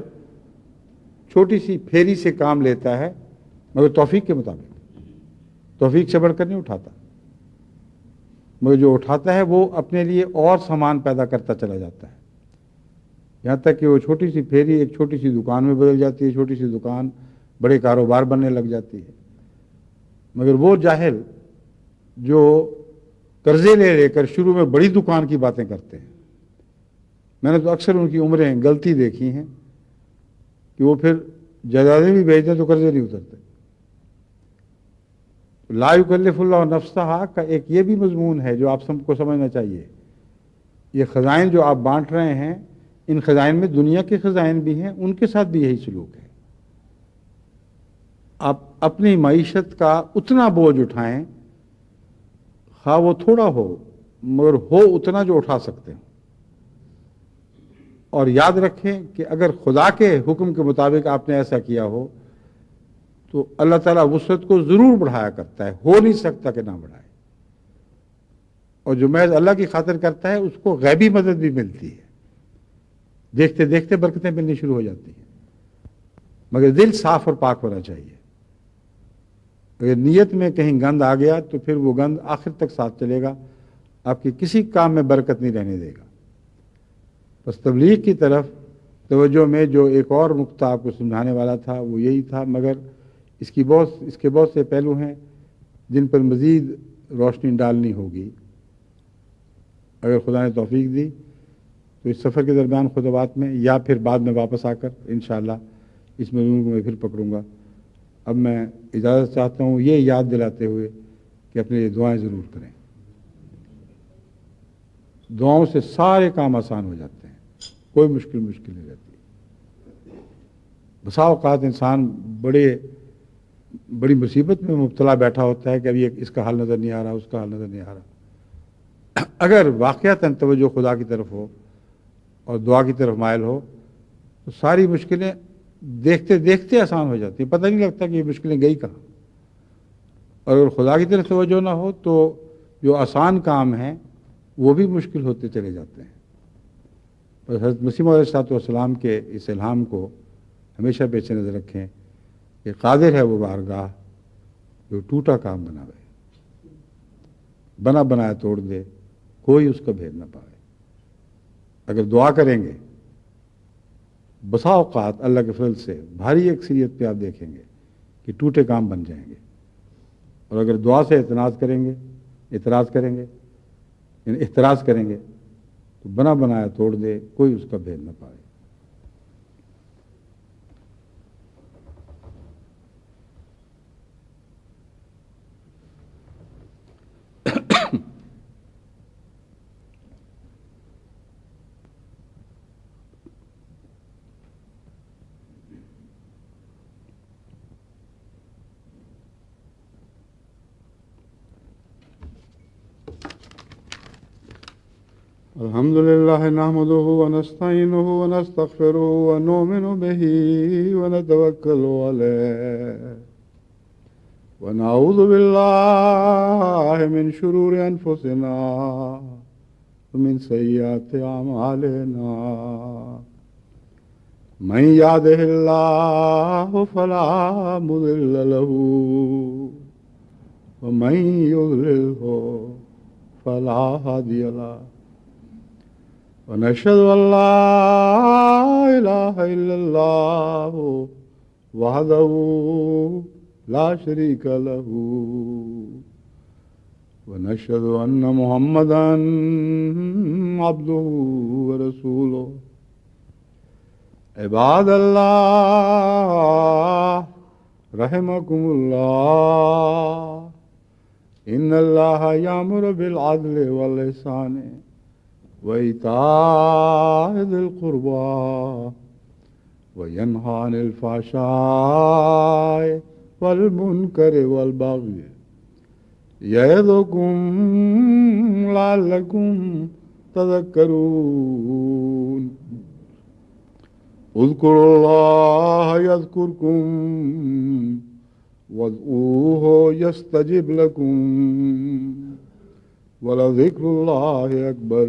چھوٹی سی پھیری سے کام لیتا ہے، مگر توفیق کے مطابق، توفیق سے بڑھ کر نہیں اٹھاتا، مگر جو اٹھاتا ہے وہ اپنے لیے اور سامان پیدا کرتا چلا جاتا ہے، یہاں تک کہ وہ چھوٹی سی پھیری ایک چھوٹی سی دکان میں بدل جاتی ہے، چھوٹی سی دکان بڑے کاروبار بننے لگ جاتی ہے۔ مگر وہ جاہل جو قرضے لے لے کر شروع میں بڑی دکان کی باتیں کرتے ہیں، میں نے تو اکثر ان کی عمریں غلطی دیکھی ہیں کہ وہ پھر جائیدادیں بھی بیچ دیں تو قرضے نہیں اترتے۔ لا یکلف اللہ نفسہا کا ایک یہ بھی مضمون ہے جو آپ سب کو سمجھنا چاہیے۔ یہ خزائن جو آپ بانٹ رہے ہیں، ان خزائن میں دنیا کے خزائن بھی ہیں، ان کے ساتھ بھی یہی سلوک ہے۔ آپ اپنی معیشت کا اتنا بوجھ اٹھائیں، خواہ وہ تھوڑا ہو مگر ہو اتنا جو اٹھا سکتے ہیں، اور یاد رکھیں کہ اگر خدا کے حکم کے مطابق آپ نے ایسا کیا ہو تو اللہ تعالیٰ وسعت کو ضرور بڑھایا کرتا ہے، ہو نہیں سکتا کہ نہ بڑھائے۔ اور جو محض اللہ کی خاطر کرتا ہے اس کو غیبی مدد بھی ملتی ہے، دیکھتے دیکھتے برکتیں ملنی شروع ہو جاتی ہیں، مگر دل صاف اور پاک ہونا چاہیے۔ اگر نیت میں کہیں گند آ گیا تو پھر وہ گند آخر تک ساتھ چلے گا، آپ کی کسی کام میں برکت نہیں رہنے دے گا۔ بس تبلیغ کی طرف توجہ میں جو ایک اور نقطہ آپ کو سمجھانے والا تھا وہ یہی تھا، مگر اس کے بہت سے پہلو ہیں جن پر مزید روشنی ڈالنی ہوگی۔ اگر خدا نے توفیق دی تو اس سفر کے درمیان خطبات میں یا پھر بعد میں واپس آ کر انشاءاللہ اس موضوع کو میں پھر پکڑوں گا۔ اب میں اجازت چاہتا ہوں یہ یاد دلاتے ہوئے کہ اپنے لیے دعائیں ضرور کریں۔ دعاؤں سے سارے کام آسان ہو جاتے ہیں، کوئی مشکل نہیں رہتی۔ بسا اوقات انسان بڑی مصیبت میں مبتلا بیٹھا ہوتا ہے کہ ابھی اس کا حل نظر نہیں آ رہا، اس کا حل نظر نہیں آ رہا۔ اگر واقعتاً توجہ خدا کی طرف ہو اور دعا کی طرف مائل ہو تو ساری مشکلیں دیکھتے دیکھتے آسان ہو جاتی ہیں، پتہ نہیں لگتا کہ یہ مشکلیں گئی کہاں۔ اور اگر خدا کی طرف توجہ نہ ہو تو جو آسان کام ہیں وہ بھی مشکل ہوتے چلے جاتے ہیں۔ بس حضرت مسیح موعود علیہ السلام کے اس الہام کو ہمیشہ پیش نظر رکھیں کہ قادر ہے وہ بارگاہ جو ٹوٹا کام بناوے، بنا بنایا توڑ دے، کوئی اس کا بھید نہ پائے۔ اگر دعا کریں گے بسا اوقات اللہ کے فضل سے بھاری اکثریت پہ آپ دیکھیں گے کہ ٹوٹے کام بن جائیں گے، اور اگر دعا سے اعتراض کریں گے تو بنا بنایا توڑ دے، کوئی اس کا بھید نہ پائے۔ الحمد لله نحمده ونستعينه ونستغفره ونؤمن به ونتوكل عليه ونعوذ بالله من شرور أنفسنا ومن سيئات أعمالنا من يهده الله فلا مضل له ومن يضلله فلا هادي له ونشهد أن لا إله إلا الله وحده لا شريك له ونشهد أن محمدا عبده ورسوله عباد الله رحمكم الله إن الله يأمر بالعدل والإحسان وإيتاء ذي القربى وينهى عن الفحشاء والمنكر والبغي يعظكم لعلكم تذكرون اذكروا الله يذكركم وادعوه يستجب لكم ولذكر الله أكبر